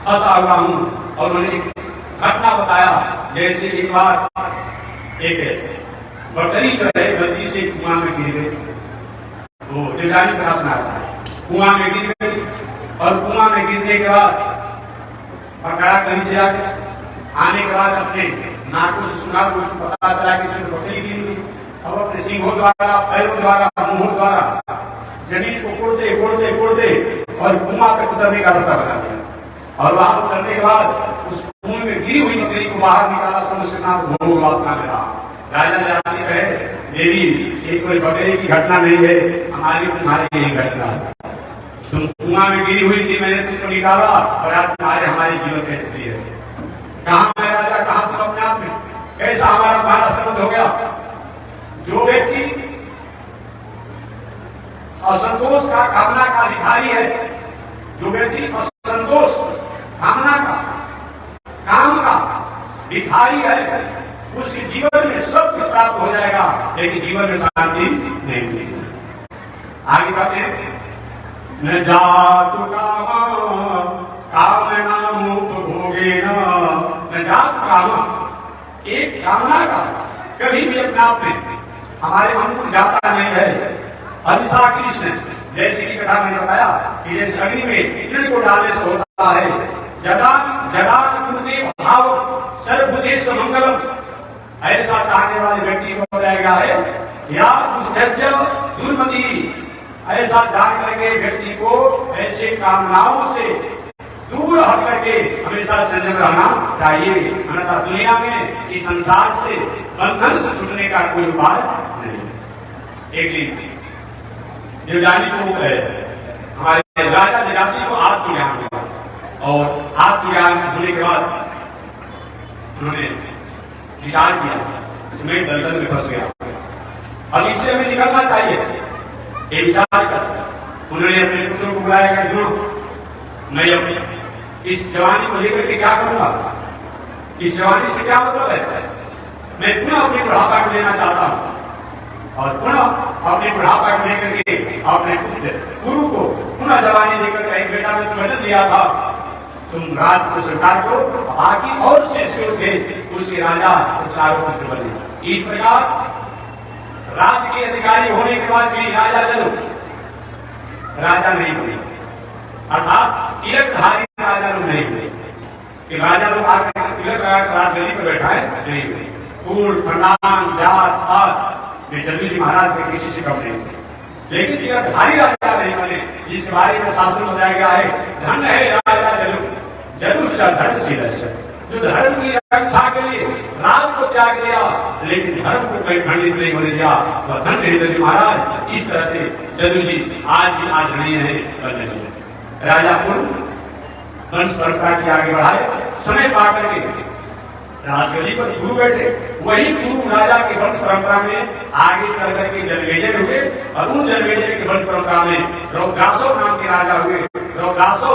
फंसा हुआ हूं। और उन्होंने घटना बताया, जैसे एक बार एक बकरी जो है गलती से कुआं में गिर गई, वो देवजानी का सुना था, कुआं में गिर गई, और कुआं में गिरने के बाद पकड़ा कहीं से आने के बाद अपने नाकों से सुना, को पता चला कि सिर्फ बकरी गिरी हुई। अब अपने सिंहों द्वारा, पैरों द्वारा, मुंहों द्वारा जमीन को कोड़ते कोड़ते कोड़ते और कुआं तक उतरने का रास्ता बना दिया। और वहां उतरने के बाद उस कुएं में गिरी हुई बकरी को बाहर निकाला, समझ के साथ भोग वासना में रहा। राजा जयाति कहे, देवी ये कोई बकरी की घटना नहीं है, हमारी तुम्हारी यही घटना है। तुम कुआं में गिरी हुई थी, मैंने तुमको निकाला, और आज तुम्हारे हमारे जीवन कैसे दिए। कहाँ मैं राजा, कहाँ तुम अपने आप में, कैसा हमारा तुम्हारा संबंध हो गया। जो व्यक्ति असंतोष का कामना का अधिकारी है, जो व्यक्ति असंतोष कामना का काम का भिखारी है, उसके जीवन में सब कुछ प्राप्त हो जाएगा, लेकिन जीवन में शांति नहीं मिलेगी। आगे कहते हैं, न जातु कामना मुपभोगेन, न जातु कामा, एक कामना का कभी भी अपने आप में हमारे मन को जाता नहीं है। अभिषा कृष्ण जैसे की कथा में बताया कि जैसे अग्नि में तिल को डालने से होता है, जगान गुरुदेव भाव सर्वदेश मंगलम, ऐसा चाहने वाले व्यक्ति को हो जाएगा है। या उस दुर्मति, ऐसा जान करके व्यक्ति को ऐसे कामनाओं से दूर हट करके हमेशा संयम रहना चाहिए, अन्यथा दुनिया में इस संसार से बंधन से छूटने का कोई उपाय नहीं। एक दिन देवजानी को हमारे राजा जगाती को आत्मज्ञान हुआ, और आत्मज्ञान होने के बाद उन्होंने विचार किया, मैं दलदल में फंस गया, अब इससे हमें निकलना चाहिए। ये विचार कर उन्होंने अपने पुत्रों को बुलाया कि सुनो, मैं अपनी इस जवानी को लेकर के क्या करूंगा, इस जवानी से क्या मतलब है, मैं पुनः अपनी बुढ़ापा को लेना चाहता हूं, और पुनः अपने बुढ़ापा को लेकर के अपने पुत्र गुरु को पुनः जवानी लेकर के, एक बेटा ने वचन दिया था तुम राज को स्वीकार करो, बाकी और शेष उसके राजा चारों पुत्र बने। इस प्रकार राज के अधिकारी होने के बाद भी राजा नहीं बने, अर्थात तिलकधारी राजा लोग नहीं हुए कि राजा लोग आकर तिलक लगाकर राजगद्दी पर बैठाए, नहीं हुए। कुल खानदान जात पात में जदयू जी महाराज के किसी से कम नहीं थे, लेकिन तिलकधारी राजा नहीं बने, जिसके बारे में शासन बताया गया है, धन है राजा जदुश्चर धर्मशील, जो धर्म की रक्षा के लिए राज को त्याग दिया, लेकिन धर्म को कहीं खंडित नहीं होने दिया, वह धन है जदयू महाराज। इस तरह से जदयू जी आज भी आदरणीय है, बनने लगे। राजा वंश परंपरा की आगे बढ़ाए, समय पा करके राजगद्दी पर गुरु बैठे, वही गुरु राजा के वंश परंपरा में आगे चल करके जन्मेजय हुए, और उन जन्मेजय के वंश परंपरा में रौद्रासव नाम के राजा हुए, रौद्रासव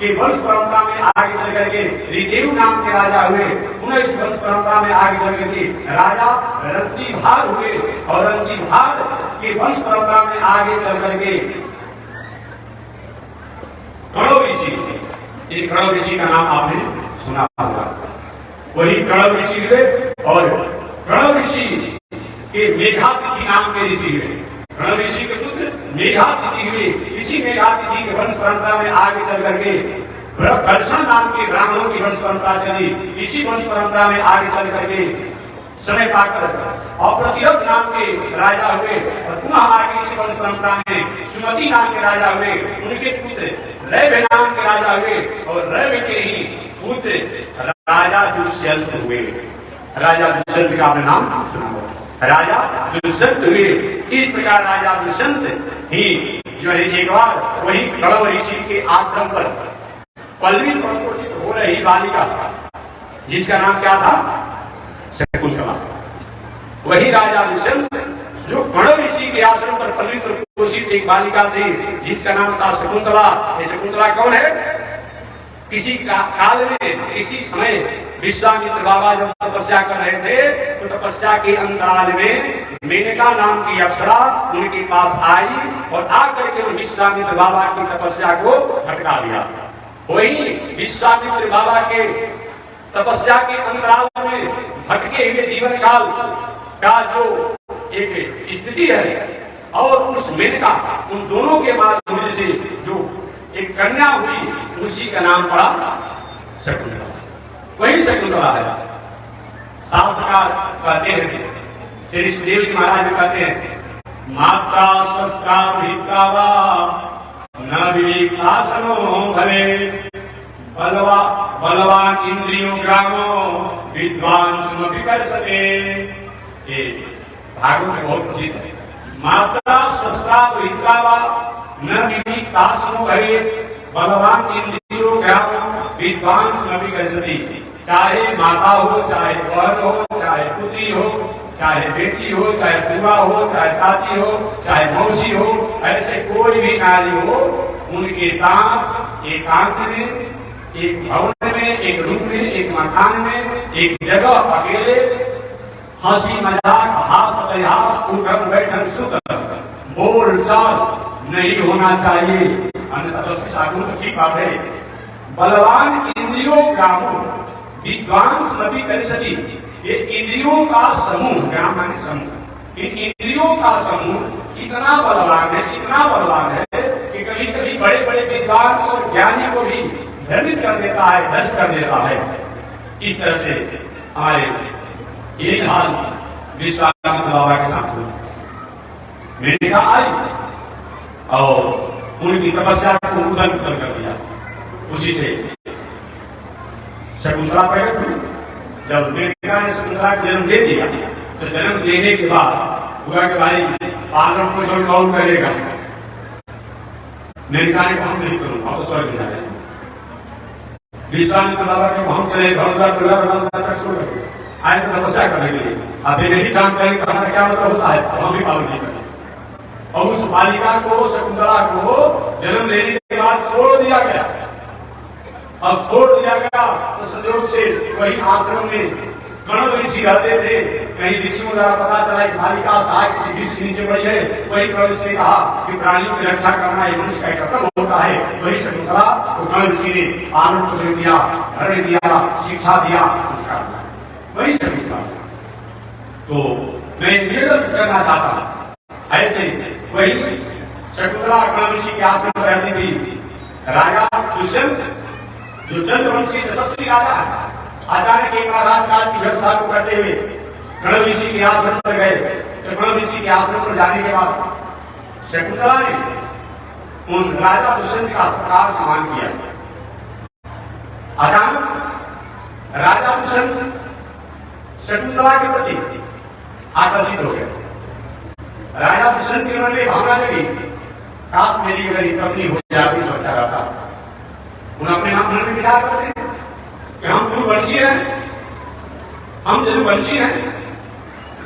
के वंश परंपरा में आगे चल करके ऋदेव नाम के राजा हुए, पुनः इस वंश परंपरा में आगे चल करके राजा रंतिभार हुए, और रंतिभार के वंश परंपरा में आगे चल करके कणव ऋषि, एक कणव ऋषि का नाम आपने सुना होगा, वही कणव ऋषि हुए, और कणव ऋषि के मेघातिथि नाम के ऋषि हुए। कणव ऋषि के पुत्र मेघातिथि हुए, इसी मेघातिथि के वंश परंपरा में आगे चल करके कर्षण नाम के ब्राह्मणों की वंश परंपरा चली, इसी वंश परंपरा में आगे चल करके समय पाकर अप्रतिरथ नाम के राजा हुए, और पुनः आगे इसी वंश परंपरा में सुमति नाम के राजा हुए, उनके पुत्र रैव नाम के राजा हुए, और रैव के ही पुत्र राजा दुष्यंत हुए। राजा दुष्यंत का आपने नाम सुना होगा, राजा दुष्यंत हुए। इस प्रकार राजा दुष्यंत ही जो है एक बार वही कणव ऋषि के आश्रम पर पल्लवी परिपोषित हो रही बालिका, जिसका नाम क्या था, शकुंतला, वही राजा दुष्यंत जो कणव ऋषि के आश्रम पर पल्लवी परिपोषित एक बालिका थी, जिसका नाम था शकुंतला। ये शकुंतला कौन है, किसी काल में किसी समय विश्वामित्र बाबा जब तपस्या कर रहे थे, तो तपस्या के अंतराल में मेनका नाम की अप्सरा उनके पास आई, और आकर के विश्वामित्र बाबा की तपस्या को भटका दिया। वही विश्वामित्र बाबा के तपस्या के अंतराल में भटके हुए जीवन काल का जो एक स्थिति है, और उस मेनका उन दोनों के माध्यम से जो एक कन्या हुई, उसी का नाम पड़ा शकुंतला, वही शकुंतला है। शास्त्रकार कहते हैं, श्री सुखदेव जी महाराज भी कहते हैं, माता स्वस्था भीता न विवेकासनो भवे, बलवान इंद्रियों ग्रामो विद्वान सुमति कर सके। ये भागवत में बहुत प्रसिद्ध है। माता स्वस्था भीता न विवेकासनो भवे, बलवान इंद्रियों ग्रामो विद्वान सुमति कर सके। चाहे माता हो, चाहे बहन हो, चाहे पुत्री हो, चाहे बेटी हो, चाहे बुआ हो, चाहे चाची हो, चाहे मौसी हो, ऐसे कोई भी नारी हो, उनके साथ एकांत में, एक भवन में, एक रूम में, एक मकान में, एक जगह अकेले हंसी मजाक, हास प्रयास, उठन बैठन सुख बोल चाल नहीं होना चाहिए, अन्यथा दस साधु की बात है। बलवान इंद्रियों ग्रामो विद्वान स्मृति कर सकी, ये इंद्रियों का समूह, ग्राम माने समूह, इन इंद्रियों का समूह इतना बलवान है, इतना बलवान है कि कभी कभी बड़े बड़े विद्वान और ज्ञानी को भी भ्रमित कर देता है, नष्ट कर देता है। इस तरह से हमारे एक हाल विश्वामित्र बाबा के साथ हुआ। मैंने कहा आई और उनकी तपस्या को उधर उधर कर दिया। उसी से शकुंतला प्रकट हुई। जब मेनका ने शकुंतला को जन्म दे दिया तो जन्म देने के बाद हुआ कि भाई पांडव को छोड़ कौन करेगा। मेनका ने कहा नहीं करूंगा, तो स्वर्ग जाए। विश्वामित्र बाबा के हम चले छोड़ आए तो तपस्या करने के लिए, अब ये नहीं काम करेंगे तो हमारा क्या मतलब होता है, हम भी पालन नहीं करेंगे। और उस बालिका को, शकुंतला को जन्म लेने के बाद छोड़ दिया गया। अब छोड़ दिया गया तो संयोग से वही आश्रम में कर्ण ऋषि रहते थे। कहीं ऋषियों द्वारा पता चला कि बालिका सहाय किसी वृक्ष के नीचे पड़ी है। वही कर्ण ऋषि ने कहा कि प्राणियों की रक्षा करना एक मनुष्य का कर्तव्य होता है। वही शकुंतला तो कर्ण ऋषि ने आनंद को दिया, धैर्य दिया, शिक्षा दिया, संस्कार दिया। वही शकुंतला। तो मैं निवेदन करना चाहता हूं, ऐसे वही शकुंतला कर्ण ऋषि के आश्रम में रहती थी। राजा दुष्यंत जो चंद्रवंशी यशस्वी राजा है, अचानक एक बार राजकाज की व्यवस्था को करते हुए कर्ण ऋषि के आश्रम पर गए। तो कर्ण ऋषि के आश्रम पर जाने के बाद शकुंतला ने उन राजा दुष्यंत का सत्कार सम्मान किया। अचानक राजा दुष्यंत शकुंतला के प्रति आकर्षित हो गए। राजा दुष्यंत के मन में भावना जगी, काश मेरी अगर पत्नी हो जाती तो अच्छा रहता। उन्हें अपने मन में विचार करते हैं कि हम दूरवंशी हैं, हम जदुवंशी हैं,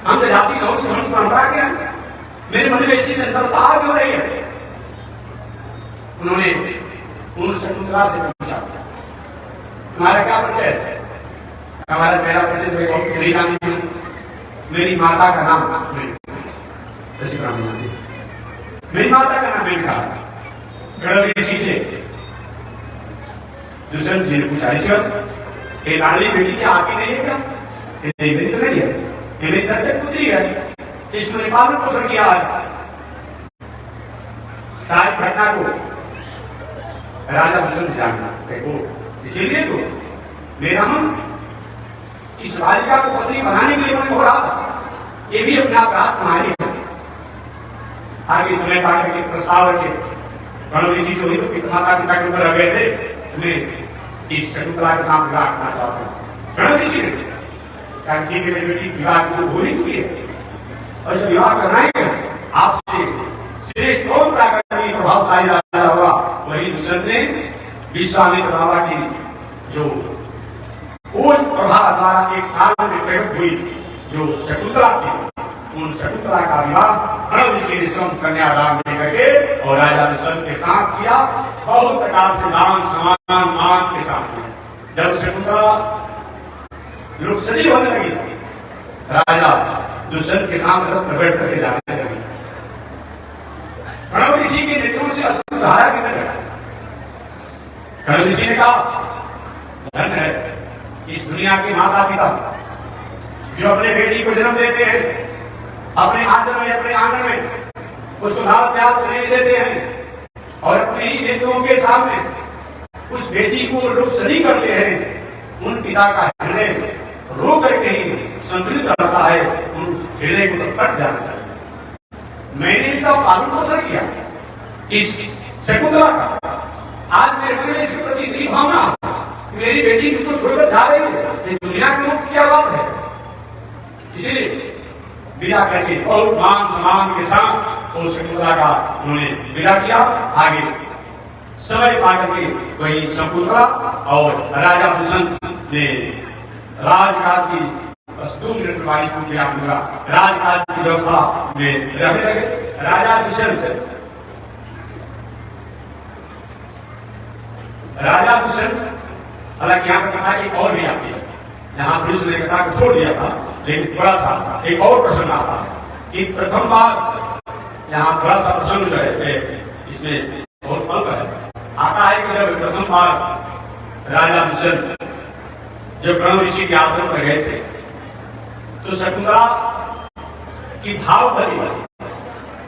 हम जाति नौ समझ परंपरा के हैं। मेरे मन में इसी चंचलता हो रही है। उन्होंने उन शकुंतला से पूछा, तुम्हारा क्या परिचय है? हमारा मेरा परिचय बहुत सही गांधी, मेरी माता का नाम मेरी माता का नाम मेनका। कर्ण ऋषि से दुष्यंत जी ने पूछा, ये लाडली बेटी क्या आपकी नहीं है क्या? नहीं, मेरी तो नहीं है, ये मेरी दत्तक पुत्री है, इसने पालन पोषण किया है। सारी घटना को राजा दुष्यंत जानना, इसीलिए तो मेरा मन इस बालिका को पत्नी बनाने के लिए मन हो रहा था। ये भी अपने आप रात हमारी है। आगे समय पाकर के प्रस्ताव के कर्ण ऋषि जो माता पिता के ऊपर रह गए थे, मैं इस शकुंतला के साथ विवाह करना चाहता हूँ। कर्ण ऋषि ने कहा ठीक है मेरी बेटी, विवाह की हो ही चुकी है और जब विवाह करना है आपसे श्रेष्ठ और प्राकृतिक प्रभावशाली राजा होगा। वही दुष्यंत ने विश्वामित्र बाबा की जो प्रभाव द्वारा एक काल में प्रकट हुई जो शकुंतला थी, उन शकुंतला का विवाह कर्ण ऋषि ने स्वयं कन्यादान करके और राजा दुष्यंत के साथ किया। बहुत प्रकार से दान सम्मान मान के साथ किया। जब शकुंतला लोकसरी होने लगी, राजा दुष्यंत के साथ रत्न बैठ करके जाने लगी। कर्ण ऋषि के नेत्रों से अश्रु धारा गिरने लगा। कर्ण ऋषि ने कहा, धन है इस दुनिया के माता पिता जो अपने बेटी को जन्म देते हैं, अपने आंचल में, अपने आंगन में उसको लाल प्यार स्नेह देते हैं और अपने ही नेत्रों के सामने उस बेटी को लोग सही करते हैं। उन पिता का हृदय रो करके ही समृद्ध रहता है, उन हृदय को कट जाना चाहिए। मैंने इसका पालन पोषण किया इस शकुंतला का। आज मेरे मन में इसके प्रति इतनी भावना, मेरी बेटी मुझको छोड़कर जा रही है, ये दुनिया की मुक्त क्या बात है। इसीलिए विदा करके बहुत मान सम्मान के साथ उस शकुंतला का उन्होंने विदा किया। आगे समय पाकर के वही शकुंतला और राजा दुष्यंत ने राजकाज की बस 2 मिनट में वाणी पूरी आप दूंगा। राजकाज की व्यवस्था में रहने लगे। राजा दुष्यंत हालांकि यहाँ पर कथा एक और भी आती है, यहाँ पुलिस ने कथा को छोड़ दिया था, लेकिन थोड़ा सा एक और प्रसंग आता है कि प्रथम बार यहाँ थोड़ा सा प्रसंग जो है इसमें बहुत अल्प है। आता है कि जब प्रथम बार राजा दुष्यंत जब ब्रह्म ऋषि के आश्रम पर गए थे तो शकुंतला की भाव भरी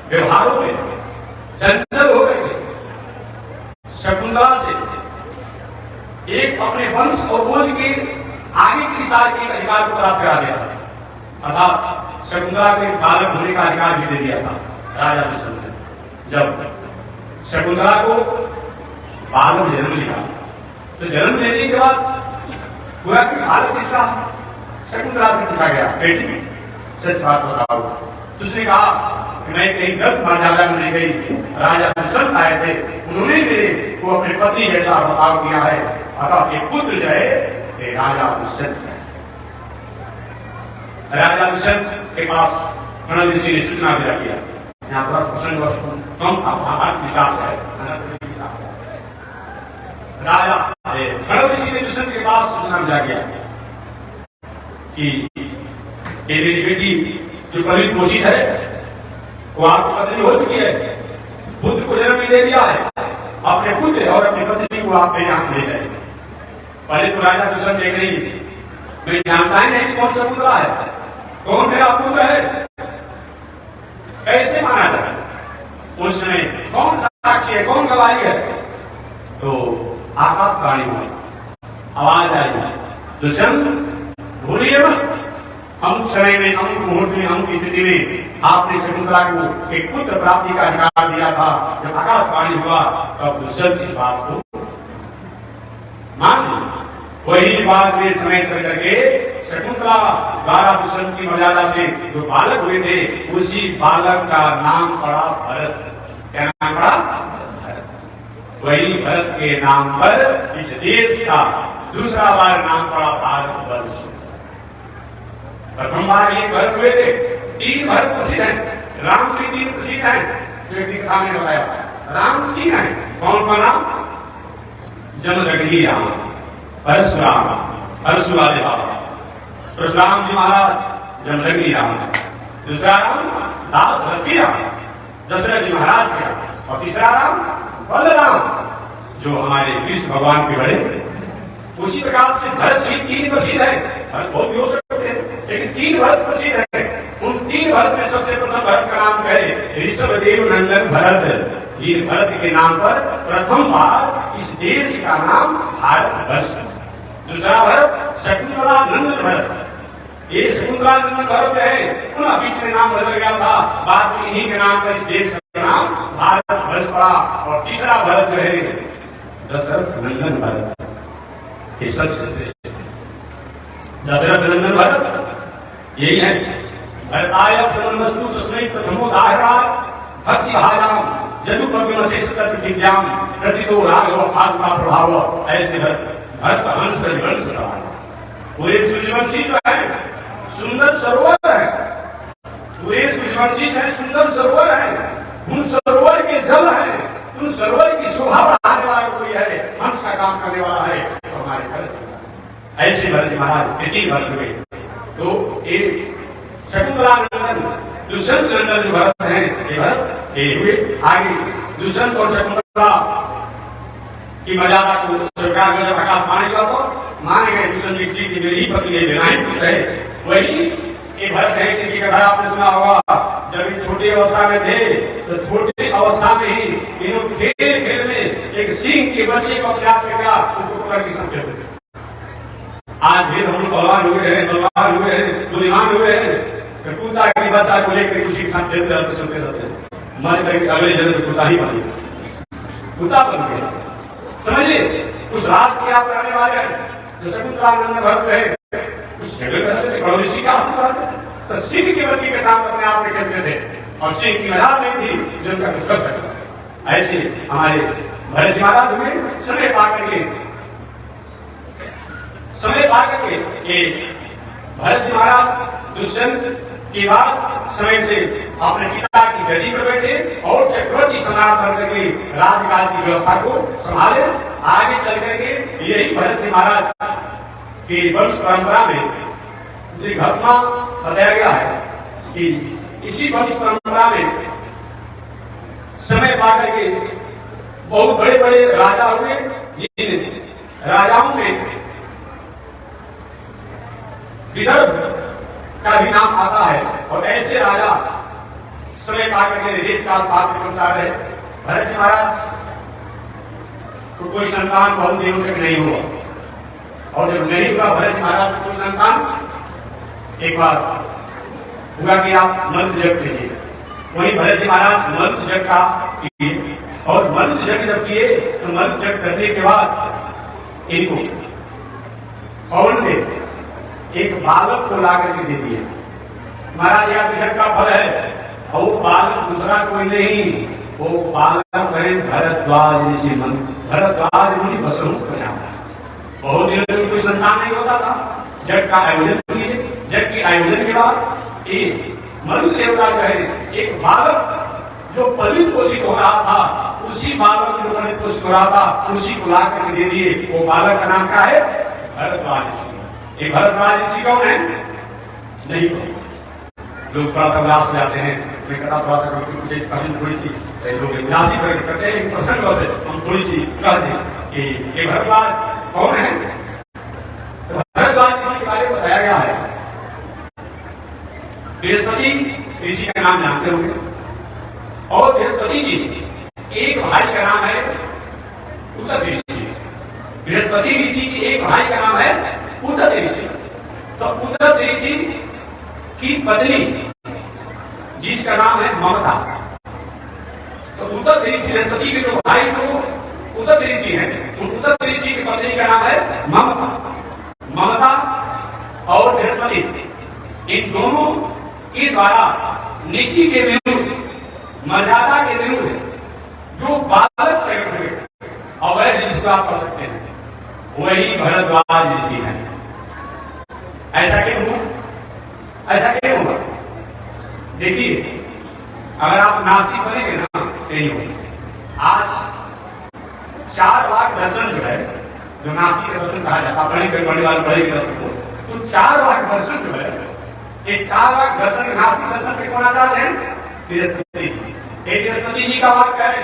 व्यवहारों में चंचल हो गए थे। शकुंतला से एक अपने वंश और खोज के आगे की साज के अधिकार को प्राप्त करा दिया था, अर्थात शकुंतला के बालक होने का अधिकार भी दे दिया था राजा दुष्यंत ने। जब शकुंतला को बालक जन्म लिया तो जन्म लेने के बाद हुआ कि बालक किसका? शकुंतला से पूछा गया, बेटी सच बात बताओ। तो उसने कहा कि मैं कहीं गलत मर्यादा में नहीं गई, राजा दुष्यंत आए थे, उन्होंने मेरे को अपनी पत्नी जैसा बर्ताव किया है, अतः एक पुत्र जो है राजा दुष्यंत है। राजा दुष्यंत के पास प्रणव ऋषि ने सूचना दिया किया। यहाँ थोड़ा प्रसंग कम था, विश्वास है। राजा प्रणव ऋषि ने दुष्यंत के पास सूचना दिया गया कि मेरी बेटी जो कभी पोषित है वो आपकी पत्नी हो चुकी है, पुत्र को जन्म भी दे दिया है, अपने पुत्र और अपनी पत्नी को आप मेरे यहां से ले जाए। पहले तो राजा दुष्यंत देख रही, मैं जानता ही नहीं कि कौन सा पुत्र है, कौन मेरा पुत्र है, कैसे माना जाए, उसमें कौन सा साक्षी है, कौन गवाही है। तो आकाशवाणी हुई, आवाज आई, दुष्यंत भूलिए मत, अमुक समय में, अमुक मुहूर्त में, अमुक स्थिति में आपने शकुंतला को एक पुत्र प्राप्ति का अधिकार दिया था। जब आकाशवाणी हुआ तब दुष्यंत इस बात को मान लिया। वही बात में समय चल करके शकुंतला द्वारा दुष्यंत की मर्यादा से जो बालक हुए थे उसी बालक का नाम पड़ा भरत। क्या नाम पड़ा? भरत। वही भरत के नाम पर इस देश का दूसरा बार नाम पड़ा भारतवर्ष। प्रथम बार ये भरत हुए थे, 3 भरत प्रसिद्ध हैं, राम के 3 प्रसिद्ध हैं, जो एक कथा में बताया। राम 3 हैं, कौन का नाम? जमदग्नि राम, परशुराम, परशुराम बाबा, परशुराम जी महाराज, जमदग्नि राम। दूसरा राम दासरथी राम, दशरथ जी महाराज का। और तीसरा राम बलराम, जो हमारे कृष्ण भगवान के बड़े। उसी प्रकार से भरत भी 3 प्रसिद्ध है। भरत बहुत भी हो सकते हैं, लेकिन 3 भरत प्रसिद्ध है। उन 3 भरत में सबसे प्रथम भरत का नाम है ऋषभदेव नंदन भरत। जी भरत के नाम पर प्रथम बार इस देश का नाम भारतवर्ष। दूसरा भरत शकुंतला नंदन भरत। ये शकुंतला नंदन भरत है, पुनः बीच में नाम बदल गया था, बाद में इन्हीं के नाम पर इस देश का नाम भारतवर्ष पड़ा। और तीसरा भरत जो है दशरथ नंदन भरत, ये सबसे श्रेष्ठ दशरथ नंदन भरत यही है। भरताय प्रमस्तु तस्मै प्रथमोदाहरा भक्ति भाजाम जदुपविमशेषप्रतिज्ञाम प्रतितो राघव पादुका प्रभाव। ऐसे भरत हंस हंस रहा है। पूरे सूर्यवंशी जो है सुंदर सरोवर है, पूरे सूर्यवंशी है सुंदर सरोवर है। उन सरोवर के जल है, उन सरोवर की शोभा बढ़ाने वाला कोई है, हंस का काम करने वाला है तो हमारे भरत। ऐसे भरत महाराज 3 भरत हुए। तो एक शकुंतला नंदन दुष्यंत नंदन जो भरत है, ये भरत ये हुए। आगे दुष्यंत और शकुंतला की मर्यादा को स्वीकार कर जब आकाशवाणी हुआ तो माने गए दुष्यंत जी की मेरी पत्नी है, बिना ही पुत्र है। वही ये भरत है कि कथा आपने सुना होगा, जब छोटी अवस्था में थे तो छोटी अवस्था में ही इन्हों खेल खेल में एक सिंह के बच्चे को अपने आप में क्या उसको पकड़ के समझे थे। आज भी हम लोग बलवान हुए हैं, बलवान हुए हैं, बुद्धिमान हुए हैं, कुत्ता की बच्चा को लेकर उसी के साथ खेलते रहते सुनते रहते हैं। मर करके अगले जन्म में कुत्ता ही बन गया, कुत्ता बन गया। समझिए उस राज की आप रहने वाले हैं जो शकुंतला नंदन भरत है, उस जगह रहते थे ऋषि का आशीर्वाद। तो सिंह के बच्चे के साथ अपने आप में खेलते थे और सिंह की मजाक नहीं थी जो उनका कुछ कर सकता। ऐसे हमारे भरत महाराज हुए। समय पा करके भरत जी महाराज दुष्यंत के बाद समय से अपने पिता की गद्दी पर बैठे और चक्रवर्ती सम्राट बन करके राजकाज की व्यवस्था को संभाले। आगे चल करके यही भरत जी महाराज की वंश परंपरा में जो घटना बताया गया है कि इसी वंश परंपरा में समय पाकर के बहुत बड़े बड़े राजा हुए। जिन राजाओं में विदर्भ का भी नाम आता है और ऐसे राजा समय पाकर के देश का साथ अनुसार है। भरत जी महाराज को कोई संतान बहुत दिनों तक नहीं हुआ और जब नहीं हुआ भरत जी महाराज को कोई संतान, एक बार हुआ कि आप मंत्र जप कीजिए। वही भरत जी महाराज मंत्र जप का किए और मंत्र जप जब किए तो मंत्र जप करने के बाद इनको पवन में एक बालक को ला करके दे दिए। महाराज यह जप का फल है और वो बालक दूसरा कोई नहीं, वो बालक है भरद्वाज ऋषि मन। भरद्वाज मुनि बसरु बना था। बहुत दिनों तक कोई संतान नहीं होता था। जग का आयोजन किए, जग के आयोजन के बाद एक मरुद देवता जो है एक बालक जो पलित पोषित हो रहा था, उसी बालक जो पलित पोषित हो रहा था उसी को ला करके दे दिए। वो बालक का नाम क्या है? भरद्वाज ऋषि। ये भरद्वाज ऋषि कौन है? नहीं लोग थोड़ा सा उदास हो जाते हैं। मैं कथा थोड़ा सा मुझे थोड़ी सी लोग उदासी करते हैं। प्रसंग से हम थोड़ी सी कह दें कि ये भरद्वाज कौन है। तो भरद्वाज ऋषि के बारे में बताया गया है। बृहस्पति ऋषि का नाम जानते होंगे और बृहस्पति जी एक भाई का नाम है उद्धव ऋषि। बृहस्पति ऋषि के एक भाई का नाम है उद्धव ऋषि। तो उद्धव ऋषि की पत्नी जिसका नाम है ममता। तो उद्धव ऋषि बृहस्पति के जो भाई तो उद्धव ऋषि हैं, तो उद्धव ऋषि की पत्नी का नाम है ममता। ममता और बृहस्पति इन दोनों के द्वारा नीति के विरुद्ध, मर्यादा के विरुद्ध जो बालक प्रकट हुए अवैध जिसको आप कर सकते हैं, वही भरद्वाज ऋषि है। ऐसा क्यों हुआ? ऐसा क्यों हुआ? देखिए, अगर आप नास्तिक बनेंगे ना नहीं होगी। आज 4 लाख दर्शन जो है, जो नास्तिक का दर्शन कहा जाता है, बड़े वाले बड़े दर्शन को, तो 4 लाख दर्शन जो है, एक 4 लाख दर्शन नास्तिक दर्शन पे कौन आचार्य है? बृहस्पति जी। एक बृहस्पति जी का वाक्य है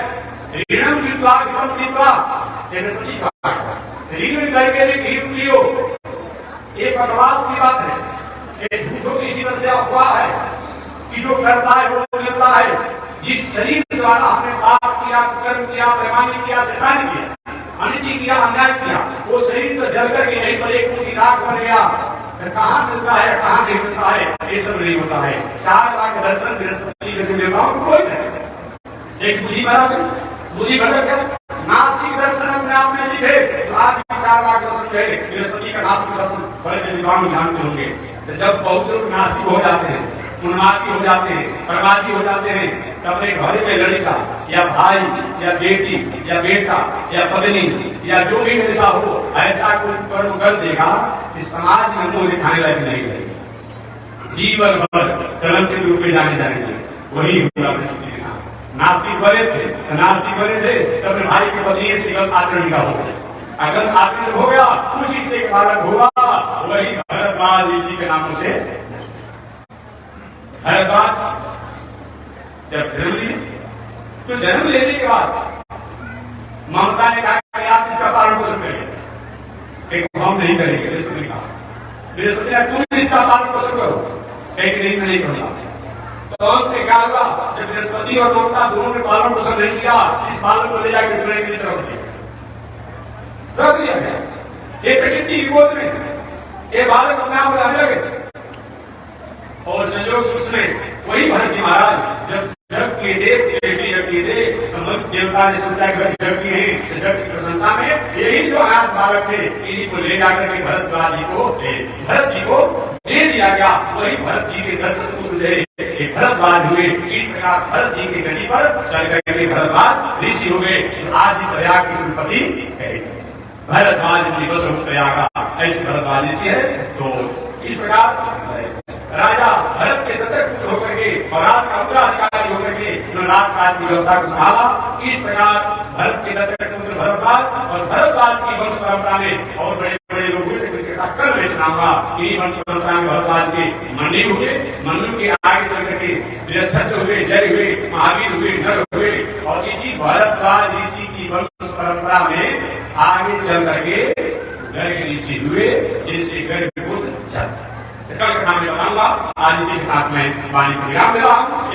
ऋणम कृत्वा कृतम कृत्वा, बृहस्पति का वाक्य ऋण करके ऋण लियो। ये बकवास की बात है, ये झूठों की सीधे से अफवाह है कि जो करता है वो मिलता है। जिस शरीर द्वारा हमने पाप किया, कर्म किया, बेईमानी किया, शैतानी किया, अनिति किया, अन्याय किया, वो शरीर तो जल करके नहीं पर एक मुट्ठी राख बन गया। कहाँ मिलता है कहाँ नहीं मिलता है ये सब नहीं होता है। 4 लाख दर्शन बृहस्पति के देवताओं को कोई नहीं। एक बुद्धि बराबर बुद्धि भटक है। नास्तिक दर्शन अपने आप में लिखे तो आज 4 लाख दर्शन है बृहस्पति का नास्तिक दर्शन बड़े विद्वान जानते होंगे। तो जब बहुत लोग नास्तिक हो जाते हैं, उन्मादी हो जाते हैं, बर्बादी हो जाते हैं, तो अपने घर में लड़का या भाई या बेटी या बेटा या पत्नी या जो भी ऐसा हो, ऐसा कोई कर्म कर देगा कि समाज में मुंह दिखाने लायक नहीं रहेगा। जीवन भर कलंक के रूप में जाने जाएंगे। वही हुआ बृहस्पति के साथ। नास्तिक बने थे, नास्तिक बने थे तो अपने भाई की पत्नी से गलत आचरण का हो गया। अगर आचरण हो गया उसी से बालक हुआ। वही भरद्वाज ऋषि के नाम से भरद्वाज जब जन्म लिए तो जन्म लेने के बाद ममता ने कहा कि आप इसका पालन पोषण करिए। हम नहीं करेंगे, बृहस्पति ने कहा। बृहस्पति ने तुम इसका पालन पोषण करो। एक नहीं मैं नहीं करूंगा। तो अंत में क्या हुआ? जब बृहस्पति और ममता दोनों ने पालन पोषण नहीं किया, इस बालक को ले जाकर ट्रेन के नीचे रख दिया गया। ये प्रकृति की गोद में ये बालक अपने आप रहने लगे। और संयोग से वही भरत जी महाराज जब जग के दे तो देवता ने सोचा जग की है, जग की प्रसन्नता में यही जो अनाथ बालक थे इन्हीं को ले जाकर के भरत जी को दे दिया गया। वही भरत जी के दत्त भरद्वाज हुए। इस प्रकार भरत जी की गति पर चल करके भरद्वाज ऋषि हो गए। आज ही प्रयाग के कुलपति भरद्वाज प्रयाग का ऐसे भरद्वाज ऋषि है। तो इस प्रकार राजा भरत के दत्तक पुत्र होकर के और राज का उत्तराधिकारी होकर के उन्होंने राजकाज की व्यवस्था को संभाला। इस प्रकार भरत के दत्तक पुत्र भरतवाज और भरतवाज की वंश परंपरा में और बड़े बड़े लोग हुए क्रम में सुनाऊंगा। इन्हीं वंश परंपरा में भरतवाज के मनु हुए, मनु के आगे चल करके बृहस्पति हुए, जय हुए, महावीर हुए, नर हुए और इसी भरतवाज ऋषि की वंश परंपरा में आगे चल करके गर्ग ऋषि हुए, जिनसे गर्ग बुद्ध चल। कल कथा में बताऊंगा। आज इसी के साथ में वाणी को विराम दे रहा हूं।